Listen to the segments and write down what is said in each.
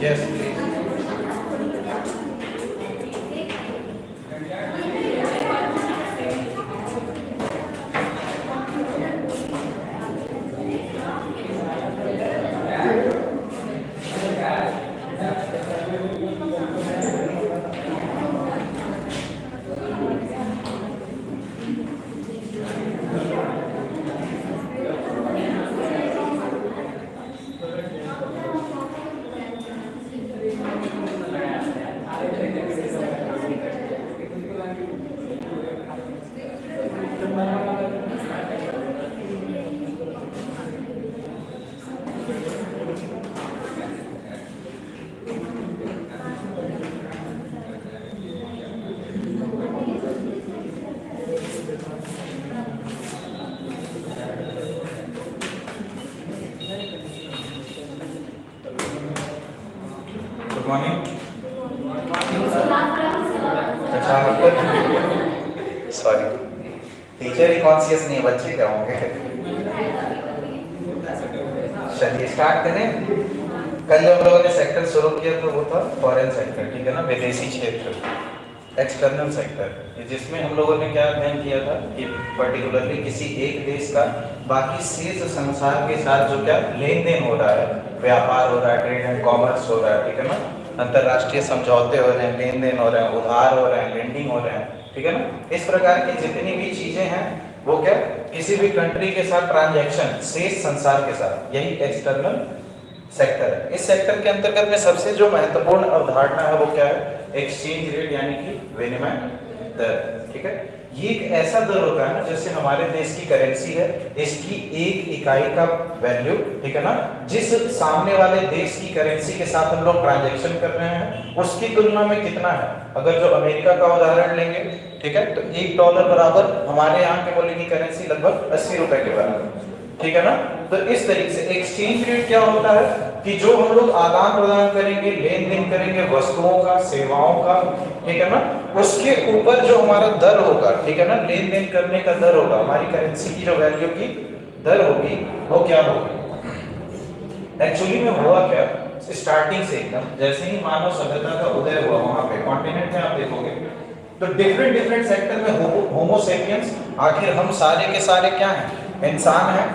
Yes please. Good morning. अच्छा, sorry, teacher ही conscious नहीं है, बच्चे क्या होंगे। चलिए स्टार्ट करें। कल जो हम लोगों ने सेक्टर शुरू किया तो वो था फॉरेन सेक्टर, ठीक है ना, विदेशी क्षेत्र, एक्सटर्नल सेक्टर, जिसमें हम लोगों ने क्या अध्ययन किया था कि पर्टिकुलरली किसी एक देश का बाकी शेष संसार के साथ जो क्या लेन देन हो रहा है, व्यापार हो रहा है, ट्रेड एंड कॉमर्स हो रहा है, ठीक है ना, अंतर्राष्ट्रीय समझौते हो रहे हैं, लेन देन हो रहे हैं, उधार हो रहे हैं, लेंडिंग हो रहे हैं, ठीक है ना, इस प्रकार की जितनी भी चीजें हैं वो क्या किसी भी कंट्री के साथ ट्रांजैक्शन शेष संसार के साथ, यही एक्सटर्नल सेक्टर है। इस सेक्टर के अंतर्गत में सबसे जो महत्वपूर्ण अवधारणा है वो क्या है, एक्सचेंज रेट यानी कि विनिमय दर, ठीक है। ये एक ऐसा दर होता है ना, जैसे हमारे देश की करेंसी है, इसकी एक इकाई का वैल्यू, ठीक है ना, जिस सामने वाले देश की करेंसी के साथ हम लोग ट्रांजैक्शन कर रहे हैं उसकी तुलना में कितना है। अगर जो अमेरिका का उदाहरण लेंगे, ठीक है, तो $1 बराबर हमारे यहाँ के मूल्य की करेंसी लगभग 80 रुपए के बराबर, ठीक है ना। तो इस तरीके से एक्सचेंज रेट क्या होता है कि जो हम लोग आदान प्रदान करेंगे, लेन देन करेंगे वस्तुओं का, सेवाओं का, ठीक है ना, उसके ऊपर जो हमारा दर होगा, ठीक है ना, लेन देन करने का दर होगा, हमारी करेंसी की जो वैल्यू की दर होगी वो क्या होगी। एक्चुअली में हुआ क्या, स्टार्टिंग से एकदम जैसे ही मानव सभ्यता का उदय हुआ वहां पे कॉन्टिनेंट में आप देखोगे तो डिफरेंट सेक्टर में होमो सेपियंस, आखिर हम सारे के सारे क्या हैं, इंसान हैं।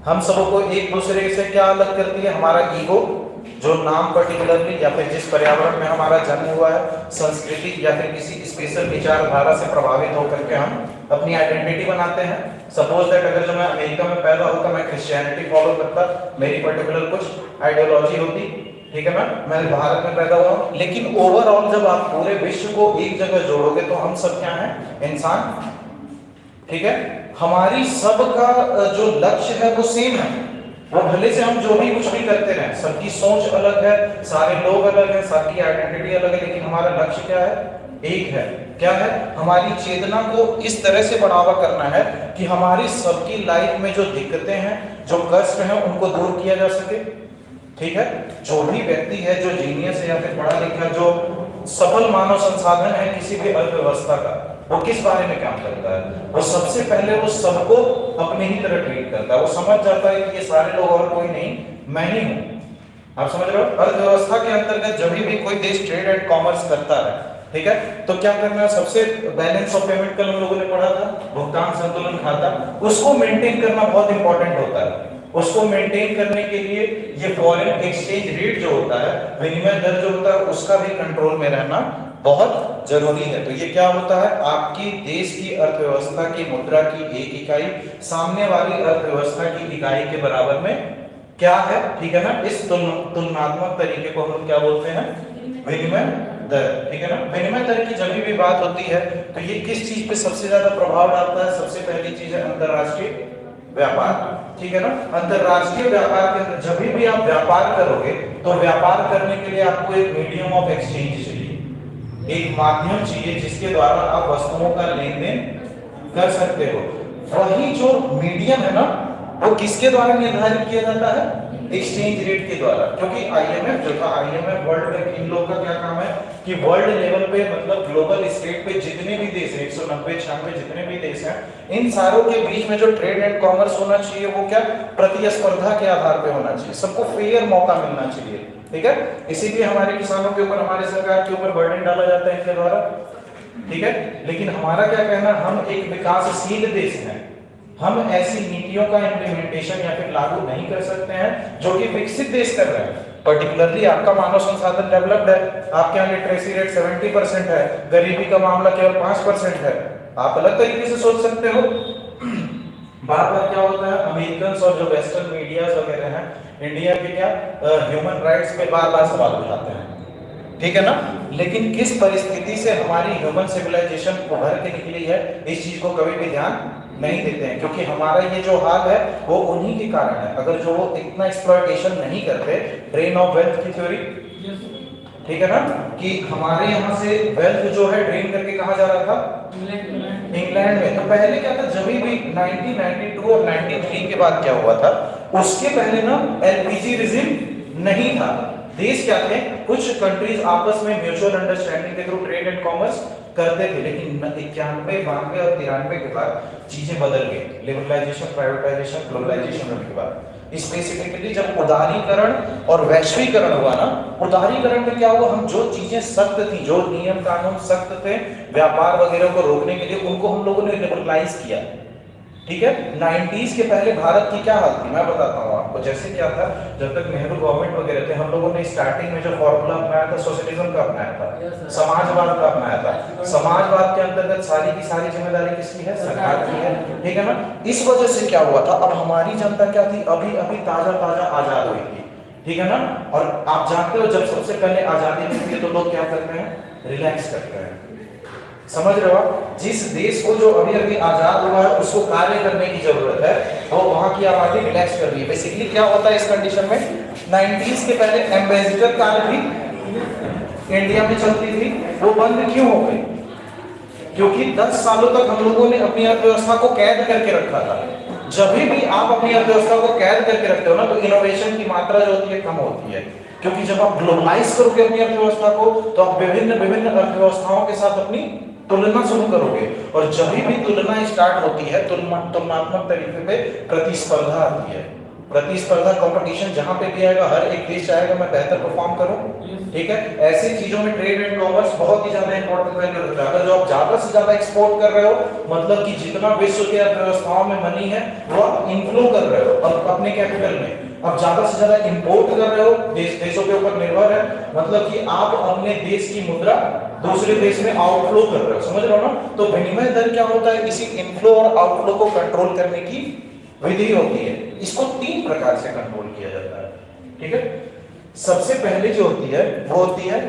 हम सबको एक दूसरे से क्या अलग करती है, हमारा ईगो, जो नाम पर्टिकुलरली या फिर जिस पर्यावरण में हमारा जन्म हुआ है, संस्कृति या फिर किसी स्पेशल विचारधारा से प्रभावित होकर के हम अपनी आइडेंटिटी बनाते हैं। सपोज दैट अगर जो मैं अमेरिका में पैदा होता, मैं क्रिश्चियनिटी फॉलो करता, मेरी पर्टिकुलर कुछ आइडियोलॉजी होती, ठीक है ना, मैं भारत में पैदा हुआ, लेकिन ओवरऑल जब आप पूरे विश्व को एक जगह जोड़ोगे तो हम सब क्या हैं, इंसान, ठीक है। हमारी सबका जो लक्ष्य है वो सेम है, वो भले से हम जो भी कुछ भी करते रहे, सबकी सोच अलग है, सारे लोग अलग हैं, सबकी आइडेंटिटी अलग है, लेकिन हमारा लक्ष्य क्या है, एक है। क्या है, हमारी चेतना को इस तरह से बढ़ावा करना है कि हमारी सबकी लाइफ में जो दिक्कतें हैं, जो कष्ट हैं, उनको दूर किया जा सके, ठीक है। जो भी व्यक्ति है जो जीनियस है या फिर पढ़ा लिखा, जो सफल मानव संसाधन है किसी भी अर्थव्यवस्था का, वो किस बारे में काम करता है, वो सबसे पहले वो सबको अपने ही तरह ट्रीट करता है। वो समझ जाता है कि ये सारे लोग और कोई नहीं, मैं ही हूं। आप समझ रहे हो, अर्थव्यवस्था के अंतर्गत जब भी कोई देश ट्रेड एंड कॉमर्स करता है, ठीक है, तो क्या करना है, सबसे बैलेंस ऑफ पेमेंट कल हम लोगों ने पढ़ा था, भुगतान संतुलन खाता, उसको मेंटेन करना बहुत इंपॉर्टेंट होता है। उसको मेंटेन करने के लिए ये फॉरेन एक्सचेंज रेट जो होता है, विनिमय दर जो होता है, उसका भी कंट्रोल में रहना बहुत जरूरी है। तो ये क्या होता है, आपकी देश की अर्थव्यवस्था की मुद्रा की एक इकाई सामने वाली अर्थव्यवस्था की इकाई के बराबर में क्या है, ठीक है ना। इस तुलनात्मक तरीके को हम क्या बोलते हैं, विनिमय दर, ठीक है ना। विनिमय दर की जब भी बात होती है तो ये किस चीज पे सबसे ज्यादा प्रभाव डालता है, सबसे पहली चीज है अंतरराष्ट्रीय व्यापार, ठीक है ना। अंतरराष्ट्रीय व्यापार के अंदर जब भी आप व्यापार करोगे तो व्यापार करने के लिए आपको एक मीडियम ऑफ एक्सचेंज चाहिए, एक माध्यम चाहिए जिसके द्वारा आप वस्तुओं का लेन देन कर सकते हो। वही जो मीडियम है ना, वो किसके द्वारा निर्धारित किया जाता है, एक्सचेंज रेट के द्वारा, क्योंकि आईएमएफ जो था, आईएमएफ वर्ल्ड बैंक, इन लोगों का क्या काम है कि वर्ल्ड लेवल पे मतलब ग्लोबल स्टेट पे जितने भी देश हैं 190 96 जितने भी देश हैं, इन सारों के बीच में जो ट्रेड एंड कॉमर्स होना चाहिए वो क्या प्रतिस्पर्धा के आधार पे होना चाहिए, सबको फेयर मौका मिलना चाहिए, ठीक है। इसीलिए हमारे किसानों के ऊपर, हमारे सरकार के ऊपर बर्डन डाला जाता है इनके द्वारा, ठीक है। लेकिन हमारा क्या कहना, हम एक विकासशील देश हैं, हम ऐसी नीतियों का इम्प्लीमेंटेशन या फिर लागू नहीं कर सकते हैं जो कि विकसित देश कर रहे हैं। पर्टिकुलरली आपका मानव संसाधन डेवलप्ड है, आपके यहाँ लिटरेसी रेट 70% है, गरीबी का मामला केवल 5% है, आप अलग तरीके से सोच सकते हो। बार बार क्या होता है, अमेरिकन और जो वेस्टर्न मीडिया वगैरह हैं, इंडिया के क्या ह्यूमन राइट्स पे बार बार सवाल उठाते हैं, ठीक है ना। लेकिन किस परिस्थिति से हमारी ह्यूमन सिविलाइजेशन उभर के निकली है, इस चीज को कभी भी ध्यान नहीं देते हैं, क्योंकि हमारा ये जो हाल है वो उन्हीं के कारण है। अगर जो वो इतना एक्सप्लॉयटेशन नहीं करते, ड्रेन ऑफ वेल्थ की थ्योरी, ठीक है ना, कि हमारे यहाँ से वेल्थ जो है ड्रेन करके कहाँ जा रहा था, इंग्लैंड में। तो पहले क्या था, जब भी 1992 और 93 के बाद क्या हुआ था, उसके पहले ना एलपीजी रिजिम नहीं था। देश क्या थे, कुछ कंट्रीज आपस में म्यूचुअल अंडरस्टैंडिंग के थ्रू ट्रेड एंड कॉमर्स करते थे, लेकिन 91, 92 और 93 के बाद चीजें बदल गई। लिबरलाइजेशन, प्राइवेटाइजेशन, ग्लोबलाइजेशन के बाद स्पेसिफिकली जब उदारीकरण और वैश्वीकरण हुआ ना, उदारीकरण में क्या हुआ, हम जो चीजें सख्त थी, जो नियम कानून सख्त थे व्यापार वगैरह को रोकने के लिए, उनको हम लोगों ने लिबरलाइज किया, ठीक है। 90s के पहले भारत की क्या हाल थी मैं बताता हूँ आपको। जैसे क्या था, जब तक नेहरू गवर्नमेंट वगैरह थे, हम लोगों ने स्टार्टिंग में जो फॉर्मूला अपनाया था सोशलिज्म का अपनाया था, समाजवाद का अपनाया था। समाजवाद के अंतर्गत सारी की सारी जिम्मेदारी किसकी है, सरकार की है, ठीक है ना। इस वजह से क्या हुआ था, अब हमारी जनता क्या थी, अभी अभी ताजा ताजा आजाद हुई थी, ठीक है ना। और आप जानते हो जब सबसे पहले आजादी मिलती है तो लोग क्या करते हैं, रिलैक्स करते हैं, समझ रहे हो। जिस देश को जो अभी अभी आजाद हुआ है उसको कार्य करने की जरूरत है, वो वहां की आबादी रिलैक्स कर रही है। बेसिकली क्या होता है इस कंडीशन में, 90s के पहले एम्बेसडर कार्य भी इंडिया में चलती थी, वो बंद क्यों हो गई, क्योंकि 10 सालों तक हम लोगों ने अपनी अर्थव्यवस्था को कैद करके रखा था। जब भी आप अपनी अर्थव्यवस्था को कैद करके रखते हो ना, तो इनोवेशन की मात्रा जो होती है कम होती है, क्योंकि जब आप ग्लोबलाइज करोगे अपनी अर्थव्यवस्था को, तो आप विभिन्न विभिन्न अर्थव्यवस्थाओं के साथ अपनी तुलना शुरू करोगे, और जब भी तुलना स्टार्ट होती है, तुलनात्मक तरीके पे प्रतिस्पर्धा आती है। प्रतिस्पर्धा कंपटीशन जहां पे भी आएगा, हर एक देश चाहेगा मैं बेहतर परफॉर्म करूं, ठीक है। ऐसी चीजों में ट्रेड एंड कॉमर्स बहुत ही ज्यादा इंपॉर्टेंट वैल्यू रखता है। अगर जो आप ज्यादा से ज्यादा एक्सपोर्ट कर रहे हो, मतलब कि जितना विश्व की अर्थव्यवस्थाओं में मनी है वो आप इनफ्लो कर रहे हो अपने कैपिटल में। अब ज्यादा से ज्यादा इंपोर्ट कर रहे हो, देशों के ऊपर निर्भर है, मतलब कि आप अपने देश की मुद्रा दूसरे देश में आउटफ्लो कर रहे हो, समझ रहे हो ना। तो विनिमय दर क्या होता है, इसी इनफ्लो और आउटफ्लो को कंट्रोल करने की विधि होती है। इसको 3 प्रकार से कंट्रोल किया जाता है, ठीक है। सबसे पहले जो होती है वो होती है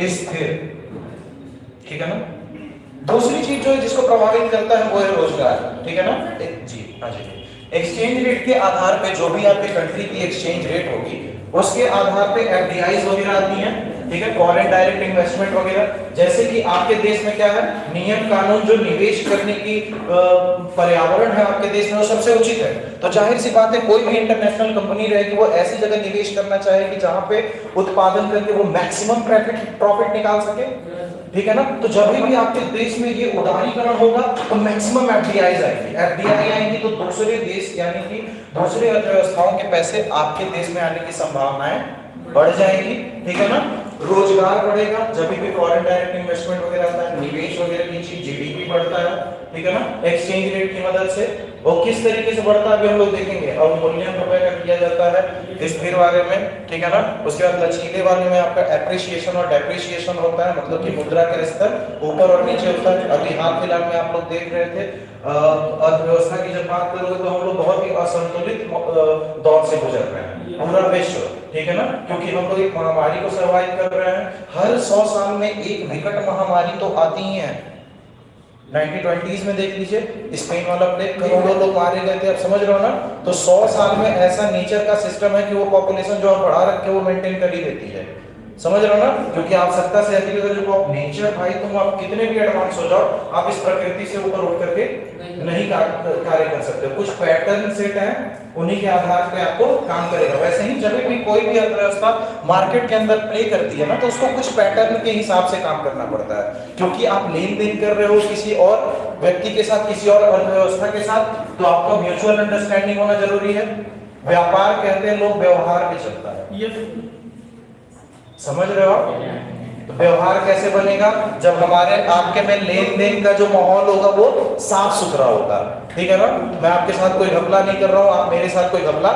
स्थिर, ठीक है ना। दूसरी चीज जो है जिसको प्रभावित करता है वो है रोजगार, ठीक है ना। जी हाँ जी। एक्सचेंज रेट के आधार पे जो भी आपके कंट्री की एक्सचेंज रेट होगी, उसके आधार पे एफडीआईज वगैरह आती हैं, ठीक है, फॉरेन डायरेक्ट इन्वेस्टमेंट वगैरह। जैसे कि आपके देश में क्या है, नियम कानून जो निवेश करने की पर्यावरण है आपके देश में वो सबसे उचित है। तो जाहिर सी बात है कोई भी इंटरनेशनल कंपनी रहेगी वो ऐसी जगह निवेश करना चाहेगी जहां पे उत्पादन करके वो मैक्सिमम प्रॉफिट निकाल सके, ठीक है ना। तो जब भी आपके देश में ये उदारीकरण होगा तो मैक्सिमम एफडीआईज आएंगी। एफडीआई आएंगी तो दूसरे देश यानी कि दूसरे अर्थव्यवस्थाओं के पैसे आपके देश में आने की संभावनाएं बढ़ जाएगी, ठीक है ना। रोजगार बढ़ेगा, जब भी फॉरेन डायरेक्ट इन्वेस्टमेंट वगैरह आता है, निवेश वगैरह की चीज, जीडीपी बढ़ता है, ठीक है ना, एक्सचेंज रेट की मदद से। और किस तरीके से बढ़ता है अभी हम लोग देखेंगे। अवमूल्यन रुपए का किया जाता है स्थिर वाले में, ठीक है ना। उसके बाद लचीले वाले में आपका एप्रिसिएशन और डेप्रिसिएशन होता है, मतलब कि मुद्रा का स्तर ऊपर और नीचे होता है। अभी हाल फिलहाल में आप लोग देख रहे थे अर्थव्यवस्था की जब बात करोगे तो हम लोग बहुत ही असंतुलित दौर से गुजर रहे हैं पूरा विश्व, ठीक है ना, क्योंकि हम लोग एक महामारी को सर्वाइव कर रहे हैं। हर 100 साल में एक विकट महामारी तो आती ही है। 1920s में देख लीजिए, स्पेन वाला प्लेग, करोड़ों लोग मारे गए थे, आप समझ रहे हो ना। तो 100 साल में ऐसा नेचर का सिस्टम है कि वो पॉपुलेशन जो आप बढ़ा रखे वो मेंटेन कर ही देती है, समझ रहे हो ना? क्योंकि आवश्यकता से अधिक अगर जो आप नेचर भाई, तुम आप कितने भी एडवांस हो जाओ, आप इस प्रकृति से ऊपर उठ करके नहीं कार्य कर सकते। कुछ पैटर्न सेट है, उन्हीं के आधार पे आपको काम करेगा। वैसे ही जब भी कोई भी अर्थव्यवस्था मार्केट के अंदर प्ले करती है ना, तो उसको कुछ पैटर्न के हिसाब से काम करना पड़ता है। क्योंकि आप लेन देन कर रहे हो किसी और व्यक्ति के साथ, किसी और अर्थव्यवस्था के साथ, तो आपका म्यूचुअल अंडरस्टैंडिंग होना जरूरी है। व्यापार कहते हैं लोग व्यवहार पे चलता है, समझ रहे हो? तो व्यवहार कैसे बनेगा? जब हमारे आपके में लेन देन का जो माहौल होगा वो साफ सुथरा होगा, ठीक है ना? मैं आपके साथ कोई घपला नहीं कर रहा हूँ, आप मेरे साथ कोई घपला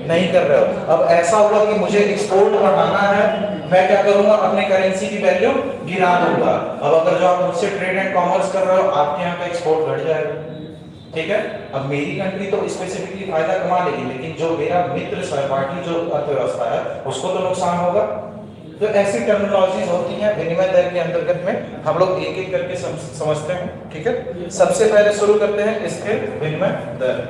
नहीं कर रहे हो। अब ऐसा हुआ कि मुझे एक्सपोर्ट बढ़ाना है, मैं क्या करूंगा? अपने करेंसी की वैल्यू गिरा दूंगा। अब अगर जो आप मुझसे ट्रेड एंड कॉमर्स कर रहे हो, आपके यहाँ का एक्सपोर्ट घट जाएगा, ठीक है? अब मेरी कंट्री तो स्पेसिफिकली फायदा कमा लेगी, लेकिन जो मेरा मित्र सहपाठी जो अर्थव्यवस्था है उसको तो नुकसान होगा। तो ऐसी टर्मिनोलॉजीज होती हैं विनिमय दर के अंतर्गत में, हम लोग एक एक करके समझते हैं, ठीक है? सबसे पहले शुरू करते हैं स्थिर विनिमय दर।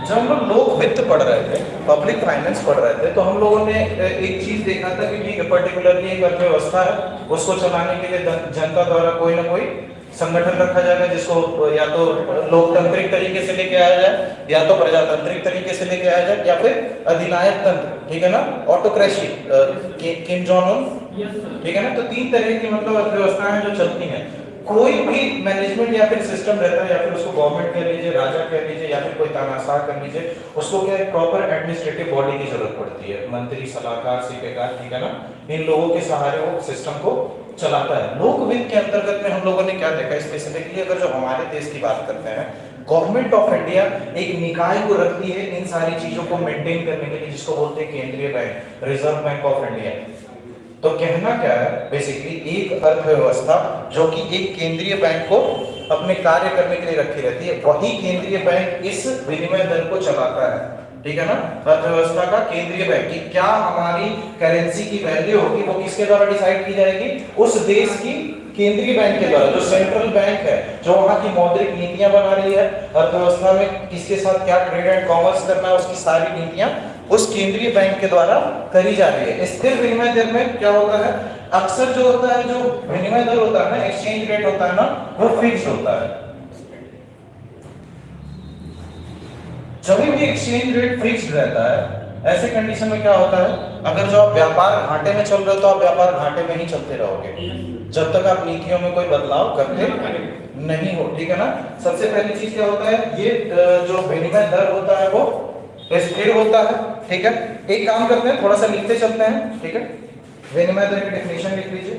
जब हम लोग वित्त पढ़ रहे थे, पब्लिक फाइनेंस पढ़ रहे थे, तो हम लोगों ने एक चीज देखा था कि ठीक है, पर्टिकुलरली एक अर्थव्यवस्था है, उसको चलाने के लिए जनता द्वारा कोई ना कोई संगठन रखा जाएगा, जिसको या तो लोकतांत्रिक तरीके से लेके आया जाए, या तो प्रजातांत्रिक तरीके से लेके आया जाए, या फिर अधिनायक तंत्र, ठीक है ना? ऑटोक्रेसी, किम जोंग उन, ठीक है ना? तो तीन तरह की मतलब अर्थव्यवस्थाएं जो चलती हैं। कोई भी मैनेजमेंट या फिर सिस्टम रहता है, या फिर उसको गवर्नमेंट कह लीजिए, राजा कह लीजिए, या फिर कोई तानाशाह कर लीजिए, उसको क्या एक प्रॉपर एडमिनिस्ट्रेटिव बॉडी की जरूरत पड़ती है, मंत्री, सलाहकार, सीपेकार, ठीक है ना? इन लोगों के सहारे वो सिस्टम को चलाता है। लोक वित्त के अंतर्गत में हम लोगों ने क्या देखा स्पेसिफिकली, अगर जो हमारे देश की बात करते हैं, गवर्नमेंट ऑफ इंडिया एक निकाय को रखती है इन सारी चीजों को मेंटेन करने के लिए, जिसको बोलते हैं केंद्रीय bank, reserve bank of India. तो कहना क्या है बेसिकली, एक अर्थव्यवस्था जो कि एक केंद्रीय बैंक को अपने कार्य करने के लिए रखी रहती है, वही केंद्रीय बैंक इस विनिमय दर को चलाता है, ठीक है ना? अर्थव्यवस्था का केंद्रीय बैंक की क्या हमारी करेंसी की वैल्यू होगी, वो किसके द्वारा डिसाइड की जाएगी? उस देश की केंद्रीय बैंक के द्वारा, जो सेंट्रल बैंक है, जो वहां की मौद्रिक नीतियां बना रही है, अर्थव्यवस्था में किसके साथ क्या ट्रेड एंड कॉमर्स करना है, उसकी सारी नीतियां उस केंद्रीय बैंक के द्वारा करी जा रही है। स्थिर विनिमय दर में क्या होता है? अक्सर जो होता है, जो विनिमय दर होता है ना, एक्सचेंज रेट होता है ना, वो फिक्स होता है। जब भी एक्सचेंज रेट फिक्स्ड रहता है, ऐसे कंडीशन में क्या होता है, अगर जो आप व्यापार घाटे में चल रहे हो, तो आप व्यापार घाटे में ही चलते रहोगे, जब तक आप नीतियों में कोई बदलाव करते नहीं हो, ठीक है ना? सबसे पहली चीज क्या होता है, ये जो विनिमय दर होता है वो स्थिर होता है, ठीक है? एक काम करते हैं, थोड़ा सा लिखते चलते हैं, ठीक है? विनिमय दर की डेफिनेशन लिख लीजिए।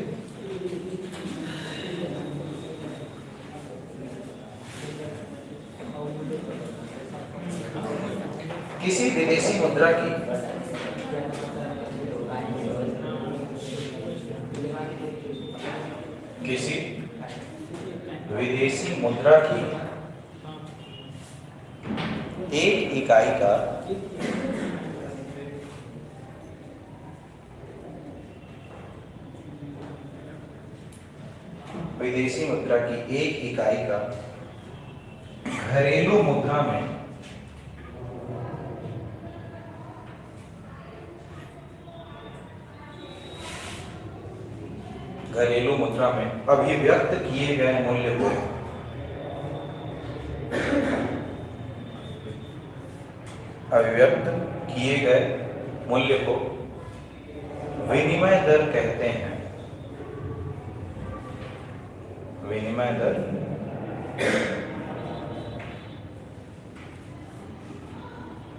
किसी विदेशी मुद्रा की एक इकाई का विदेशी मुद्रा की एक इकाई का घरेलू मुद्रा में अभिव्यक्त किए गए मूल्य को विनिमय दर कहते हैं। विनिमय दर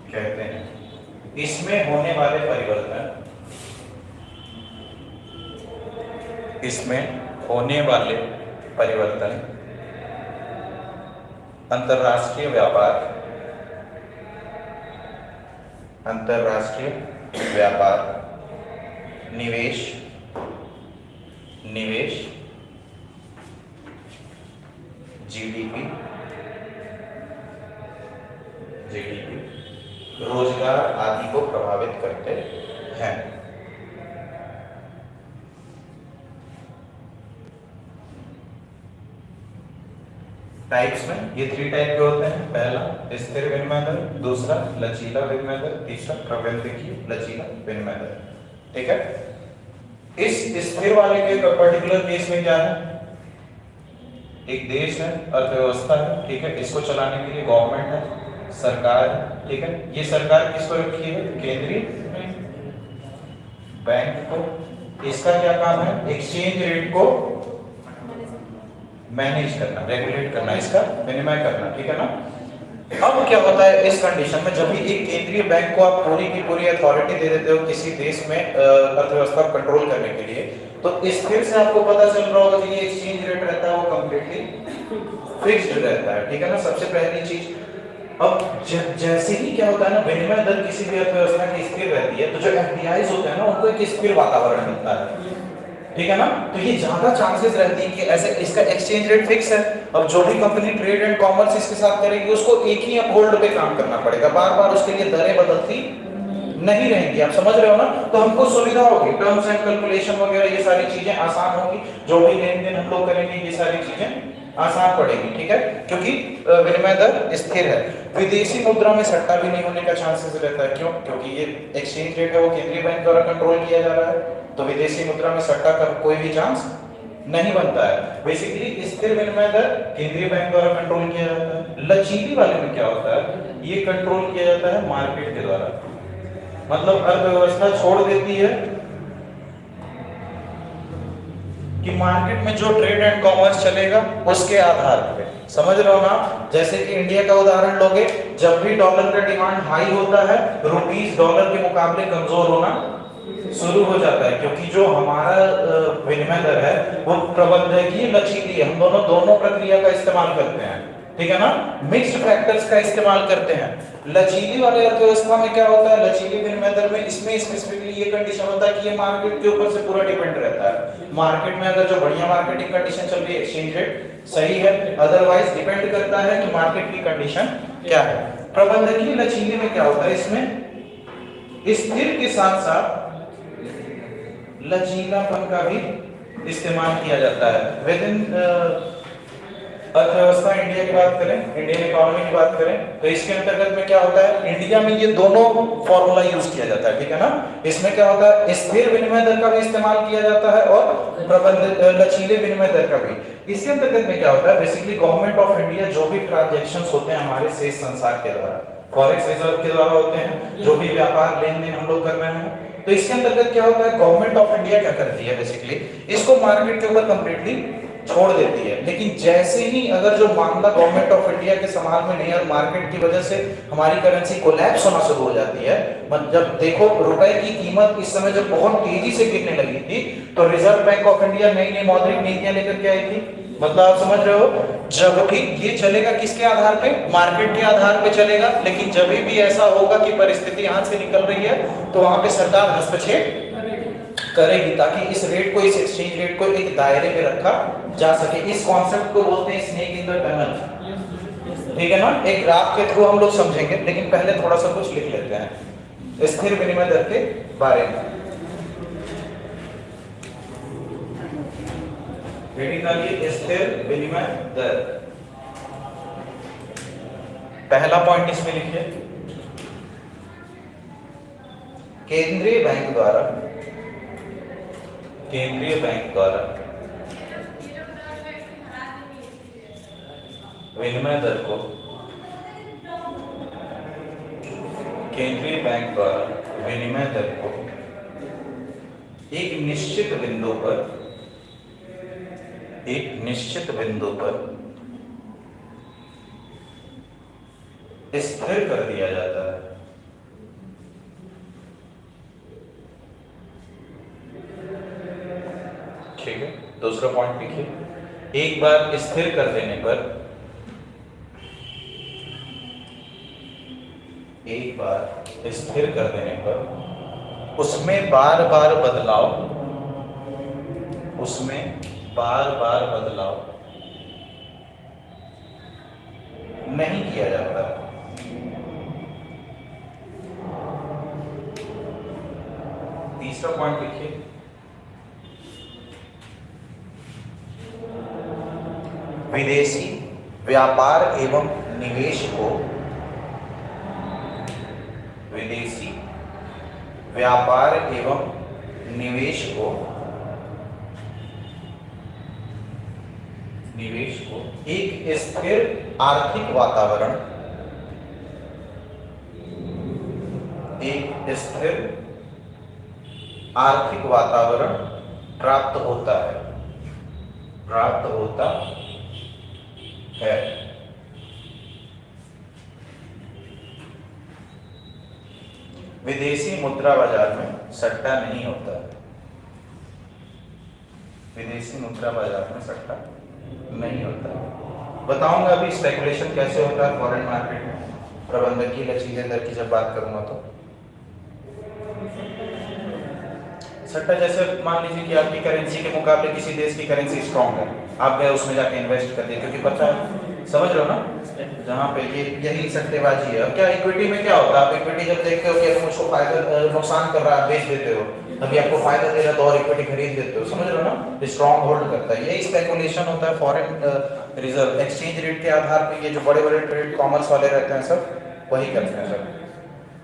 कहते हैं। इसमें होने वाले परिवर्तन अंतरराष्ट्रीय व्यापार, निवेश, जीडीपी रोजगार आदि को प्रभावित करते हैं। टाइप्स में ये 3 टाइप के होते हैं। पहला स्थिर विनिमय दर, दूसरा लचीला विनिमय दर, तीसरा प्रबंधकीय लचीला विनिमय दर। ठीक है, इस स्थिर वाले के पर्टिकुलर केस में क्या है, एक देश है, अर्थव्यवस्था है, ठीक है, इसको चलाने के लिए गवर्नमेंट है, सरकार है, ठीक है। ये सरकार किसको रखी है, केंद्रीय बैंक को। इसका क्या काम है, एक्सचेंज रेट को मैनेज करना, रेगुलेट करना, इसका विनिमय करना, ठीक है ना। अब क्या होता है इस कंडीशन में, जब भी एक केंद्रीय बैंक को आप पूरी की पूरी अथॉरिटी दे देते हो किसी देश में अर्थव्यवस्था को कंट्रोल करने के लिए, तो स्थिर से आपको पता चल रहा होगा कि ये एक्सचेंज रेट रहता है वो कंप्लीटली फिक्स्ड रहता है, ठीक है ना, सबसे पहली चीज। अब जैसे ही क्या होता है ना, विनिमय दर किसी भी अर्थव्यवस्था की स्थिर रहती है, तो जो एफडीआईज होते हैं ना, उनको एक स्थिर वातावरण मिलता है, ठीक है ना। तो ये ज्यादा चांसेस रहती है कि ऐसे इसका एक्सचेंज रेट फिक्स है। अब जो भी कंपनी ट्रेड एंड कॉमर्स इसके साथ करेगी, उसको एक ही अपहोल्ड पे काम करना पड़ेगा, बार बार उसके लिए दरें बदलती नहीं रहेंगी। आप समझ रहे हो ना, तो हमको सुविधा होगी, टर्म्स एंड कैलकुलेशन वगैरह ये सारी चीजें आसान होगी, जो भी लेन देन हम लोग करेंगे ये सारी चीजें आसान पड़ेगी, ठीक है, क्योंकि विनिमय दर स्थिर है। विदेशी मुद्रा में सट्टा भी नहीं होने का चांसेस रहता है। क्यों? क्योंकि ये एक्सचेंज रेट है वो केंद्रीय बैंक द्वारा कंट्रोल किया जा रहा है, तो विदेशी मुद्रा में सट्टा का कोई भी चांस नहीं बनता है। बेसिकली स्थिर विनिमय दर केंद्रीय बैंक द्वारा कंट्रोल किया जाता है। लचीली वाले में क्या होता है, ये कंट्रोल किया जाता है मार्केट के द्वारा, मतलब अर्थव्यवस्था छोड़ देती है कि मार्केट में जो ट्रेड एंड कॉमर्स चलेगा उसके आधार पे। समझ रहे हो ना, जैसे कि इंडिया का उदाहरण लोगे, जब भी डॉलर का डिमांड हाई होता है, रुपीस डॉलर के मुकाबले कमजोर होना शुरू हो जाता है, क्योंकि जो हमारा विनिमय दर है वो प्रबंधकीय लचीली है। हम दोनों प्रक्रिया का इस्तेमाल करते हैं, ठीक है ना, मिक्स्ड फैक्टर्स का इस्तेमाल करते हैं। लचीली वाले अर्थव्यवस्था में क्या होता है, लचीली विनिमय दर में इसमें स्पेसिफिकली ये कंडीशन होता है कि ये मार्केट के ऊपर से पूरा डिपेंड रहता है। मार्केट में अगर जो बढ़िया मार्केटिंग कंडीशन चल रही है, एक्सचेंज रेट सही है, अदरवाइज डिपेंड करता है कि मार्केट की कंडीशन क्या है। प्रबंधकीय लचीली में क्या होता है, इसमें स्थिर के साथ साथ लचीलापन का भी इस्तेमाल किया जाता है। विद इन अर्थव्यवस्था इंडिया की बात करें, इंडियन इकोनॉमी की बात करें, तो इसके अंतर्गत में क्या होता है, इंडिया में ये दोनों फॉर्मूला यूज किया जाता है, ठीक है ना। इसमें क्या होता है, स्थिर विनिमय दर का भी इस्तेमाल किया जाता है और लचीले विनिमय दर का भी। इसके अंतर्गत में क्या होता है, बेसिकली गवर्नमेंट ऑफ इंडिया जो भी ट्रांजैक्शंस होते हैं हमारे शेष संसार के द्वारा, फॉरेक्स रिजर्व के द्वारा होते हैं, जो भी व्यापार लेन देन हम लोग कर रहे हैं, तो इसके अंतर्गत क्या होता है, गवर्नमेंट ऑफ इंडिया क्या करती है, बेसिकली इसको मार्केट के ऊपर कंप्लीटली छोड़ देती है। लेकिन जैसे ही अगर जो मामला गवर्नमेंट ऑफ इंडिया के संभाल में नहीं और मार्केट की वजह से हमारी करेंसी कोलैप्स होना शुरू हो जाती है, जब देखो रुपए की कीमत इस समय जब बहुत तेजी से गिरने लगी थी, तो रिजर्व बैंक ऑफ इंडिया नई नई मौद्रिक नीतियां लेकर के आई थी। मतलब आप समझ रहे हो, जब भी ये चलेगा किसके आधार पे, मार्केट के आधार पे चलेगा। लेकिन जब भी ऐसा होगा कि परिस्थिति हाथ से निकल रही है, तो वहां पे सरकार हस्तक्षेप करेगी, ताकि इस रेट को, इस एक्सचेंज रेट को एक दायरे में रखा जा सके। इस कॉन्सेप्ट को बोलते हैं स्नेक इन द टनल, ठीक है ना। एक ग्राफ के थ्रू हम लोग समझेंगे, लेकिन पहले थोड़ा सा कुछ लिख लेते हैं स्थिर विनिमय दर के बारे में। स्थिर विनिमय दर, पहला पॉइंट इसमें लिखिए, केंद्रीय बैंक द्वारा विनिमय दर को, केंद्रीय बैंक द्वारा विनिमय दर को एक निश्चित बिंदु पर स्थिर कर दिया जाता है। ठीक है, दूसरा पॉइंट लिखिए, एक बार स्थिर कर देने पर, उसमें बार बार बदलाव नहीं किया जाता। तीसरा पॉइंट लिखिए, विदेशी व्यापार एवं निवेश को, विदेशी व्यापार एवं निवेश को एक स्थिर आर्थिक वातावरण, एक स्थिर आर्थिक वातावरण प्राप्त होता है, प्राप्त होता है। विदेशी मुद्रा बाजार में सट्टा नहीं होता है, विदेशी मुद्रा बाजार में सट्टा नहीं होता है। बताऊंगा अभी स्पेकुलेशन कैसे होता है फॉरेन मार्केट में, प्रबंधकीय लचीले दर की जब बात करूंगा तो। सट्टा जैसे मान लीजिए कि आपकी करेंसी के मुकाबले किसी देश की करेंसी स्ट्रांग है, आप गए उसमें जाके इन्वेस्ट कर दिए क्योंकि पता है, समझ रहे हो ना, जहाँ पे ये यही सट्टेबाजी है। अब क्या इक्विटी में क्या होता है, आप इक्विटी जब देखते हो कि अगर मुझको फायदा नुकसान कर रहा है, बेच देते हो, अभी आपको फायदा दे रहा है तो और इक्विटी खरीद देते हो, समझ रहे हो ना, स्ट्रांग होल्ड करता है। यही स्पेकुलेशन होता है फॉरेन रिजर्व एक्सचेंज रेट के आधार पर। ये जो बड़े बड़े ट्रेड कॉमर्स वाले रहते हैं सब वही करते हैं सब,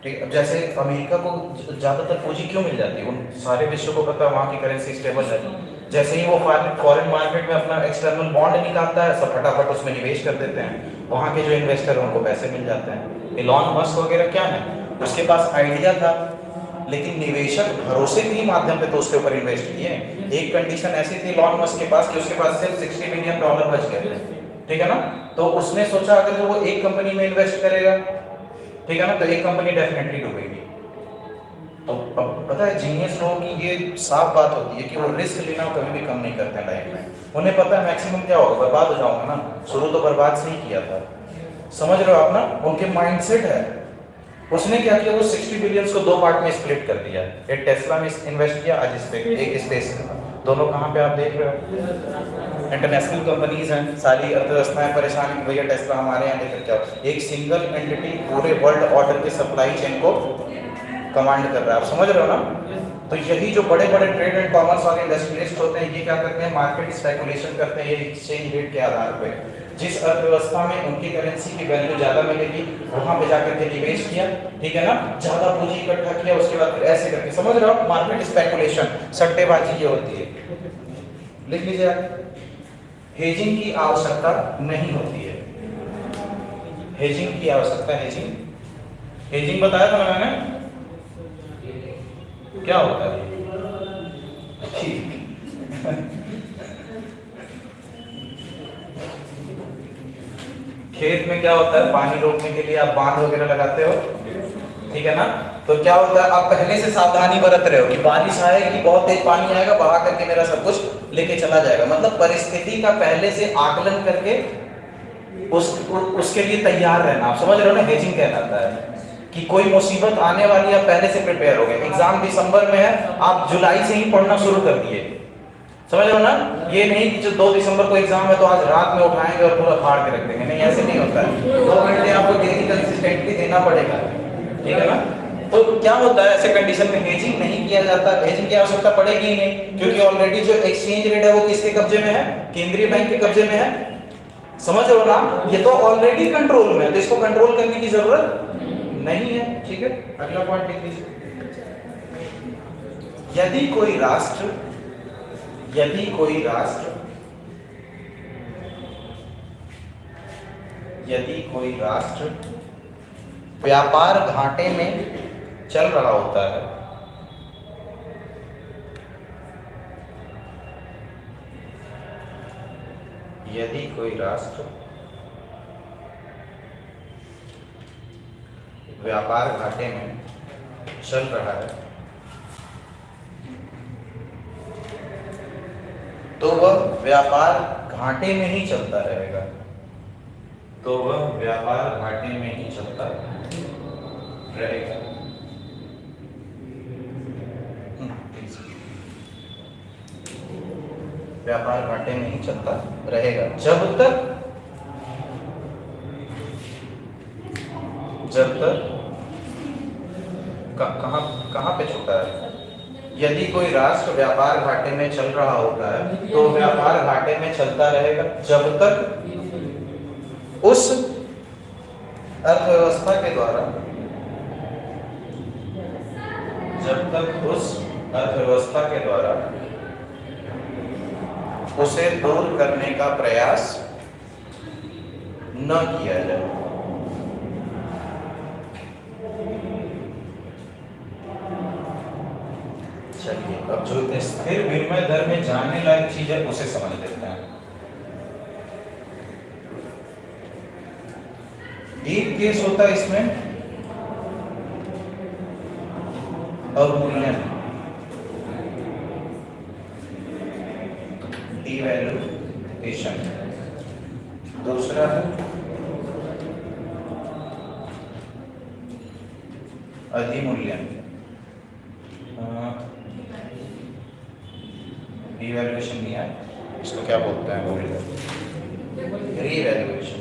ठीक। अब जैसे अमेरिका को ज्यादातर पूंजी क्यों मिल जाती है, उन सारे विश्व को पता है वहाँ की करेंसी स्टेबल है। जैसे ही वो फॉरेन मार्केट में अपना एक्सटर्नल बॉन्ड निकालता है, सब फटाफट उसमें निवेश कर देते हैं, वहाँ के जो इन्वेस्टर हैं उनको पैसे मिल जाते हैं। इलॉन मस्क वगैरह क्या है, उसके पास आइडिया था लेकिन निवेशक भरोसे के ही माध्यम पे तो उसके ऊपर इन्वेस्ट किए। एक कंडीशन ऐसी थी इलॉन मस्क के पास कि उसके पास सिर्फ $60 बिलियन बच गए थे, ठीक है ना। तो उसने सोचा अगर वो एक कंपनी में इन्वेस्ट करेगा, ठीक है ना, तो एक कंपनी डेफिनेटली डूबेगी। तो अब पता है जीनियस लोगों की ये साफ बात होती है कि वो रिस्क लेना कभी भी कम नहीं करते हैं लाइफ में। उन्हें पता है मैक्सिमम क्या होगा, बर्बाद हो जाऊंगा ना, शुरू तो बर्बाद से ही किया था, समझ रहे हो आप ना, उनके माइंडसेट है। उसने क्या किया, वो 60 बिलियन को दो पार्ट में स्प्लिट कर दिया। एक टेस्ला में इन्वेस्ट किया, आज इस पे एक स्पेस में। दोनों कहाँ पे आप देख रहे हो, इंटरनेशनल कंपनीज हैं, सारी अर्थव्यवस्थाएं परेशान है, भैया टेस्ला हमारे यहाँ लेकर क्या, एक सिंगल एंटिटी पूरे वर्ल्ड ऑर्डर के सप्लाई चेन को कमांड कर रहा है, आप समझ रहे हो ना। तो यही जो बड़े बड़े ट्रेड एंड कॉमर्स वाले इंडस्ट्रियलिस्ट होते हैं, ये क्या करते हैं, मार्केट स्पेकुलेशन करते हैं, ये एक्सचेंज रेट के आधार पे। जिस अर्थव्यवस्था में उनकी करेंसी की वैल्यू ज्यादा मिलेगी वहां पे जाकर के निवेश किया, ठीक है ना, ज्यादा पूंजी इकट्ठा किया, उसके बाद फिर ऐसे करके, समझ रहे हो, मार्केट स्पेकुलेशन, सट्टेबाजी ये होती है। लिख लीजिए आप, हेजिंग की आवश्यकता नहीं होती है, हेजिंग की आवश्यकता, हेजिंग बताया था ना मैंने, क्या होता है ठीक खेत में क्या होता है, पानी रोकने के लिए आप बांध वगैरह लगाते हो, ठीक है ना। तो क्या होता है, आप पहले से सावधानी बरत रहे हो कि बारिश आएगी, बहुत तेज पानी आएगा, बहा करके मेरा सब कुछ लेके चला जाएगा। मतलब परिस्थिति का पहले से आकलन करके उसके लिए तैयार रहना, आप समझ रहे हो ना, हेजिंग कहलाता है कि कोई मुसीबत आने वाली है, आप पहले से प्रिपेयर हो गए। एग्जाम दिसंबर में है, आप जुलाई से ही पढ़ना शुरू कर दिए, समझ रहे हो ना। ये नहीं कि जो 2 दिसंबर को एग्जाम है तो आज रात में उठाएंगे और पूरा फाड़ के रख देंगे, नहीं, ऐसे नहीं होता है। 2 घंटे आपको डेली कंसिस्टेंटली देना पड़ेगा, ठीक है ना। तो क्या होता है ऐसे कंडीशन में, हेजिंग नहीं किया जाता, हेजिंग की आवश्यकता पड़ेगी ही नहीं, क्योंकि ऑलरेडी जो एक्सचेंज रेट है वो किसके कब्जे में है, केंद्रीय बैंक के कब्जे में है, समझ रहे हो ना। ये तो ऑलरेडी कंट्रोल में है, तो इसको कंट्रोल करने की जरूरत नहीं है, ठीक है। अगला पॉइंट लिख लीजिए, यदि कोई राष्ट्र व्यापार घाटे में चल रहा होता है, यदि कोई राष्ट्र व्यापार घाटे में चल रहा है तो वह व्यापार घाटे में ही चलता रहेगा, तो वह व्यापार घाटे में ही चलता रहेगा। व्यापार घाटे में ही चलता रहेगा जब तक कहाँ पे छूटा है, यदि कोई राष्ट्र व्यापार घाटे में चल रहा होता है तो व्यापार घाटे में चलता रहेगा जब तक उस अर्थव्यवस्था के द्वारा उसे दूर करने का प्रयास न किया जाए। चलिए अब जो स्थिर विनिमय दर में जानने लायक चीज है उसे समझ लेते हैं। एक केस होता है इसमें अवमूल्यन, डिवैल्यूएशन। दूसरा है अधिमूल्यन, डिवैल्यूएशन नहीं है, इसको क्या बोलते हैं, रीवैल्यूएशन।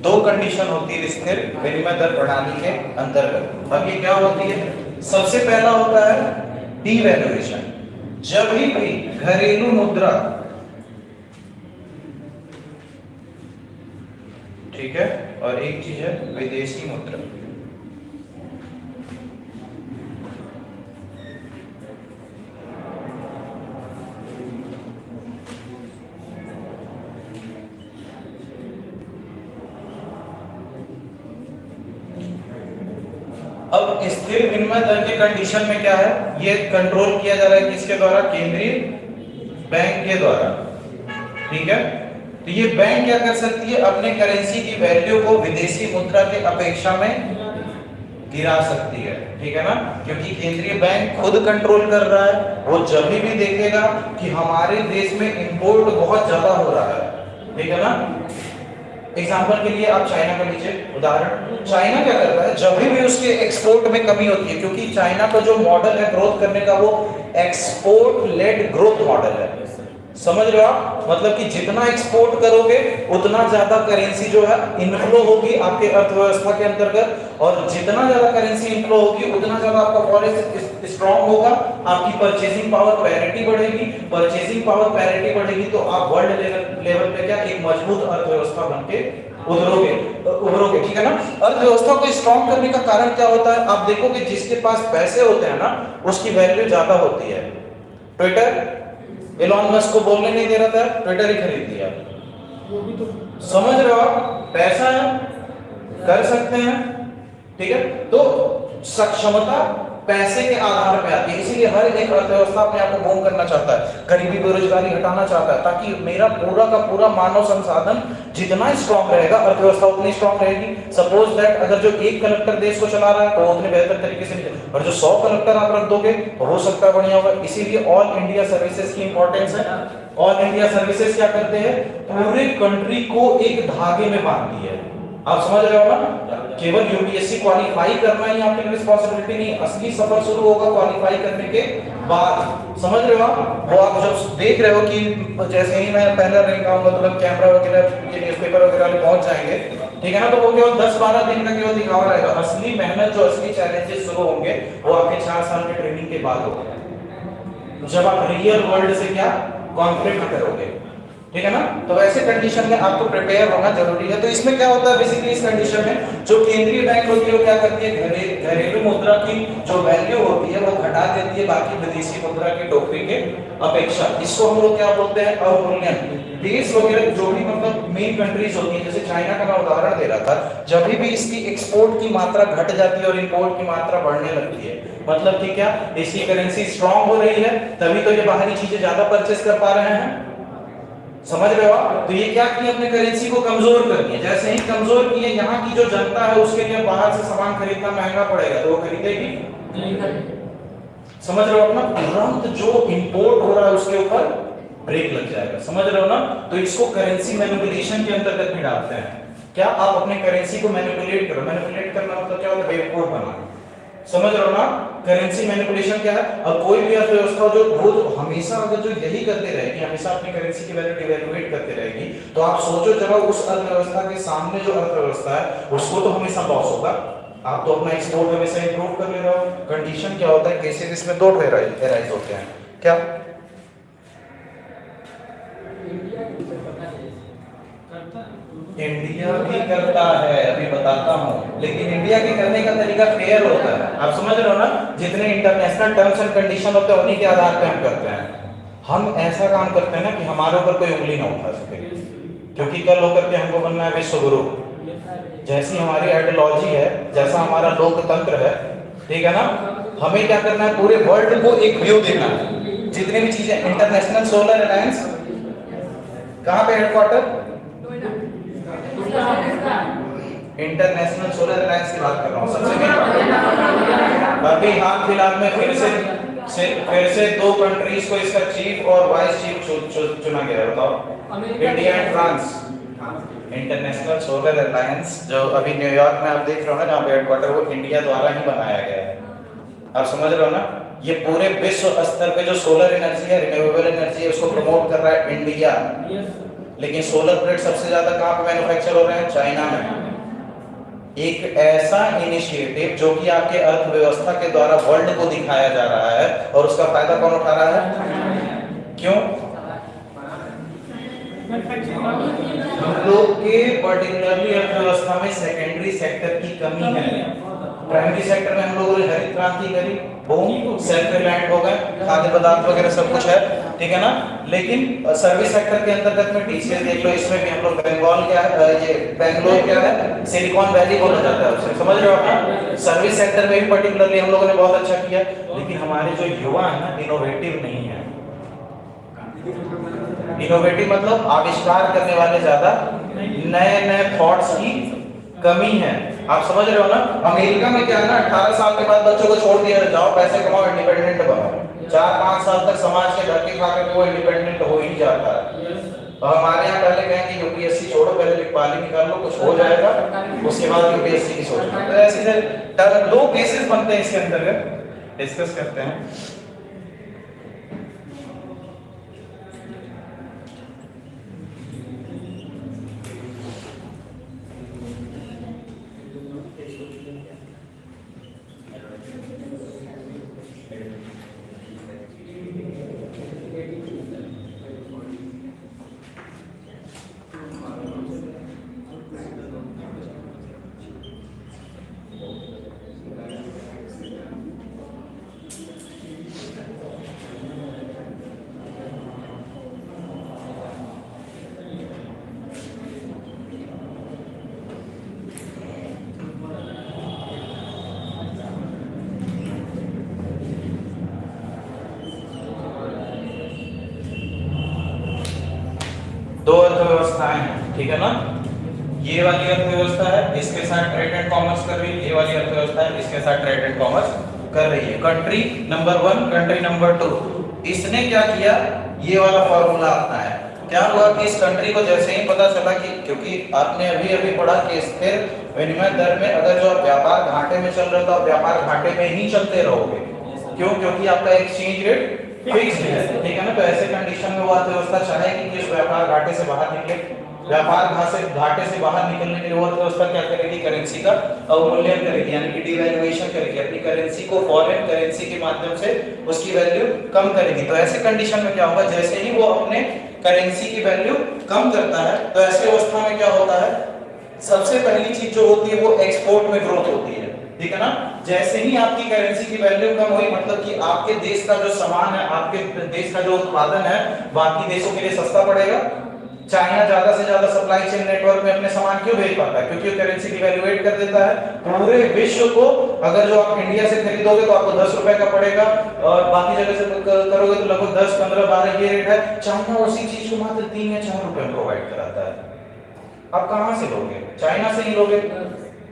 दो कंडीशन होती है स्थिर विनिमय दर प्रणाली के अंतर्गत। अब ये क्या होती है? सबसे पहला होता है डिवैल्यूएशन। जब भी घरेलू मुद्रा, ठीक है, और एक चीज है विदेशी मुद्रा, अब स्थिर विनिमय दर के कंडीशन में क्या है, ये कंट्रोल किया जा रहा है किसके द्वारा? केंद्रीय बैंक के द्वारा। ठीक है, तो ये बैंक क्या कर सकती है? अपने करेंसी की वैल्यू को विदेशी मुद्रा के अपेक्षा में गिरा सकती है। ठीक है ना, क्योंकि केंद्रीय बैंक खुद कंट्रोल कर रहा है। वो जब भी देखेगा कि हमारे देश में इंपोर्ट बहुत ज्यादा हो रहा है, ठीक है ना, एग्जाम्पल के लिए आप चाइना का लीजिए उदाहरण। चाइना क्या करता है? जब भी उसके एक्सपोर्ट में कमी होती है, क्योंकि चाइना का जो मॉडल है ग्रोथ करने का वो एक्सपोर्ट लेड ग्रोथ मॉडल है। समझ रहे हो आप? मतलब कि जितना एक्सपोर्ट करोगे उतना ज्यादा करेंसी जो है इनफ्लो होगी आपके अर्थव्यवस्था के अंतर्गत, और जितना ज्यादा करेंसी इनफ्लो होगी उतना ज्यादा आपका फॉरेन स्ट्रांग होगा, आपकी परचेसिंग पावर पैरिटी बढ़ेगी। परचेसिंग पावर पैरिटी बढ़ेगी तो आप वर्ल्ड लेवल पे क्या एक मजबूत अर्थव्यवस्था बनके उभरोगे। ठीक है ना। अर्थव्यवस्था को स्ट्रांग करने का कारण क्या होता है? आप देखोगे जिसके पास पैसे होते हैं ना उसकी वैल्यू ज्यादा होती है। ट्विटर एलॉन मस्क को बोलने नहीं दे रहा था, ट्विटर ही खरीद लिया। समझ रहे हो आप? पैसा है, कर सकते हैं, ठीक है। तो सक्षमता पैसे के आधार पर आती है, इसीलिए हर एक अर्थव्यवस्था अपने आप को बूम करना चाहता है, गरीबी बेरोजगारी हटाना चाहता है, ताकि मेरा पूरा का पूरा मानव संसाधन जितना स्ट्रांग रहेगा अर्थव्यवस्था उतनी स्ट्रांग रहेगी। सपोज दैट अगर जो एक कलेक्टर देश को चला रहा है तो उतने बेहतर तरीके से नहीं, और जो 100 कलेक्टर आप रख दोगे तो हो सकता है बढ़िया होगा। इसीलिए ऑल इंडिया सर्विसेज की इंपॉर्टेंस है। ऑल इंडिया सर्विसेज क्या करते हैं? पूरे कंट्री को एक धागे में बांधती है। आप समझ रहे हो ना? केवल यूपीएससी क्वालिफाई करना ही आपकी रिस्पांसिबिलिटी नहीं, असली सफर शुरू होगा क्वालिफाई करने के बाद। समझ रहे हो आप? वो आप जब देख रहे हो कि जैसे ही मैं पहला रैंक आऊंगा तुरंत कैमरा वगैरह ये न्यूज़पेपर वगैरह में पहुंच जाएंगे, ठीक है ना, तो वो केवल 10-12 दिन का केवल दिखावा रहेगा। असली मेहनत, जो असली चैलेंजेस शुरू होंगे वो आपके 4 साल के ट्रेनिंग के बाद होगा, जब आप रियल वर्ल्ड से क्या कॉन्फ्लिक्ट करोगे। ठीक है ना। तो वैसे कंडीशन में आपको प्रिपेयर होना जरूरी है। तो इसमें क्या होता है बेसिकली, इस कंडीशन में जो केंद्रीय बैंक होती है वो क्या करती है? घरेलू मुद्रा की जो वैल्यू होती है वो घटा देती है बाकी विदेशी मुद्रा की टोकरी के अपेक्षा। इसको हम लोग क्या बोलते हैं? अवमूल्यन। देश वगैरह जो भी मतलब मेन कंट्रीज होती है, जैसे चाइना का मैं उदाहरण दे रहा था, जब भी इसकी एक्सपोर्ट की मात्रा घट जाती है और इंपोर्ट की मात्रा बढ़ने लगती है, मतलब कि क्या इसकी करेंसी स्ट्रांग हो रही है, तभी तो ये बाहरी चीजें ज्यादा परचेस कर पा रहे हैं। समझ रहे हो आप? तो ये क्या किया? अपने करेंसी को कमजोर कर दिया। जैसे ही कमजोर किए, यहाँ की जो जनता है उसके लिए बाहर से सामान खरीदना महंगा पड़ेगा तो वो खरीदेगी नहीं। समझ रहे हो अपना? तुरंत जो इंपोर्ट हो रहा है उसके ऊपर ब्रेक लग जाएगा। समझ रहे हो ना? तो इसको करेंसी मैनिपुलेशन के अंतर्गत भी डालते हैं। क्या आप अपने करेंसी को मैनिपुलेट करो? मैनिपुलेट करना मतलब क्या होता है? बेवकूफ बनाना। समझ रहे हो ना? करेंसी मैनिपुलेशन क्या है? अब कोई भी अर्थव्यवस्था जो वो हमेशा अगर जो यही करते रहेगी, हमेशा अपनी करेंसी की वैल्यू डिवैल्यूएट करते रहेगी, तो आप सोचो जरा उस अर्थव्यवस्था के सामने जो अर्थव्यवस्था है उसको तो हमेशा लॉस होगा। आप तो अपना एक्सपोर्ट हमेशा इंप्रूव कर ले रहे हो। कंडीशन क्या होता है, केसेस इसमें दो एराइज होते हैं। क्या इंडिया भी करता है, अभी बताता हूँ, लेकिन इंडिया के करने का तरीका फेयर होता है। आप समझ रहे हो ना, जितने इंटरनेशनल टर्म्स एंड कंडीशन होते हैं उन्हीं के आधार पे हम करते हैं। हम ऐसा काम करते हैं ना कि हमारे ऊपर कोई उंगली ना उठा सके, क्योंकि कल होकर के हमको बनना है विश्व गुरु। जैसी हमारी आइडियोलॉजी है, जैसा हमारा लोकतंत्र है, ठीक है ना, हमें क्या करना है, पूरे वर्ल्ड को एक व्यू देना है। जितनी भी चीजें, इंटरनेशनल सोलर अलायंस कहाँ पे हेडक्वार्टर, इंटरनेशनल सोलर अलायंस की बात कर रहा हूँ सबसे मेन। अभी हाल फिलहाल में फिर से दो कंट्रीज को इसका चीफ और वाइस चीफ चुना गया है। बताओ, India and France. International solar alliance जो अभी न्यूयॉर्क में आप देख रहे हो ना, जहाँ पे हेडक्वार्टर, वो इंडिया द्वारा ही बनाया गया है। आप समझ रहे हो ना, ये पूरे विश्व स्तर पे जो सोलर एनर्जी है, रिन्यूएबल एनर्जी है, उसको प्रमोट कर रहा है इंडिया। लेकिन सोलर प्लेट सबसे ज्यादा कहाँ पे मैन्युफैक्चर हो रहे हैं, चाइना में। एक ऐसा इनिशिएटिव जो कि आपके अर्थव्यवस्था के द्वारा वर्ल्ड को दिखाया जा रहा है, और उसका फायदा कौन उठा रहा है? क्यों? हम लोग के पर्टिकुलरली अर्थव्यवस्था में सेकेंडरी सेक्टर की कमी है। प्राइमरी सेक्टर में हम लोगों ने हरित क्रांति करी, बूम, सेल्फ रिलायंट हो गए, खाद्य पदार्थ वगैरह सब कुछ है, ठीक है ना। लेकिन सर्विस सेक्टर के अंतर्गत में टीसीएस देख लो, इसमें भी हम लोग बंगाल क्या है, ये बेंगलोर क्या है, सिलिकॉन वैली बोला जाता है उसे, समझ रहे हो आप। सर्विस सेक्टर में भी पर्टिकुलरली हम लोगों ने बहुत अच्छा किया, लेकिन हमारे जो युवा है ना, इनोवेटिव नहीं है। इनोवेटिव मतलब आविष्कार करने वाले ज्यादा, नए नए थॉट्स की कमी है। आप समझ रहे हो ना। अमेरिका में क्या है ना, 18 साल के बाद बच्चों को छोड़ दिया, जाओ पैसे कमाओ, इंडिपेंडेंट बनो। 4-5 साल तक समाज के धक्के खा करके वो इंडिपेंडेंट हो ही जाता है। और हमारे यहाँ पहले कहेंगे यूपीएससी छोड़ो, पहले लिखवाली निकाल लो, कुछ हो जाएगा, उसके बाद यूपीएससी की सोचना। तो ऐसे दो केसेस बनते हैं इसके अंतर्गत, डिस्कस करते हैं। दो अर्थव्यवस्थाएं हैं, ठीक है ना। ये वाली अर्थव्यवस्था है, इसके साथ ट्रेड एंड कॉमर्स कर रही है, ये वाली अर्थव्यवस्था है, इसके साथ ट्रेड एंड कॉमर्स कर रही है। कंट्री नंबर 1, कंट्री नंबर 2, इसने क्या किया, ये वाला फॉर्मूला अपनाया। क्या हुआ कि इस कंट्री को जैसे ही पता चला कि, क्योंकि आपने अभी पढ़ा कि स्थिर विनिमय दर में अगर जो व्यापार घाटे में चल रहा था, व्यापार घाटे में ही चलते रहोगे। क्यों? क्योंकि आपका एक्सचेंज रेट फिक्स है, ठीक है ना। तो ऐसे कंडीशन में वो अर्थव्यवस्था चाहेगी कि इस व्यापार घाटे से बाहर निकले। व्यापार घाटे से बाहर निकलने के लिए वो अर्थव्यवस्था क्या करेगी, करेंसी का अवमूल्यन करेगी, यानी कि डिवैल्यूएशन करेगी, अपनी करेंसी को फॉरेन करेंसी के माध्यम से उसकी वैल्यू कम करेगी। तो ऐसे कंडीशन में क्या होगा, जैसे ही वो अपने करेंसी की वैल्यू कम करता है, तो ऐसी अवस्था में क्या होता है, सबसे पहली चीज जो होती है वो एक्सपोर्ट में ग्रोथ होती है, ठीक है ना। जैसे ही आपकी करेंसी की वैल्यू कम हुई, मतलब कि आपके देश का जो सामान है, आपके देश का जो उत्पादन है, बाकी देशों के लिए सस्ता पड़ेगा। चाइना ज्यादा से ज्यादा सप्लाई चेन नेटवर्क में अपने सामान क्यों भेज पाता है, क्योंकि करेंसी डिवैल्यूएट कर देता है। पूरे विश्व को अगर जो आप इंडिया से खरीदोगे तो आपको 10 रुपए का पड़ेगा, और बाकी जगह से करोगे तो लगभग 10, 15, 12 ये रेट है। चाइना उसी चीज को मात्र 3 या 4 रुपए में प्रोवाइड कराता है। आप कहां से लोगे? चाइना से ही लोगे।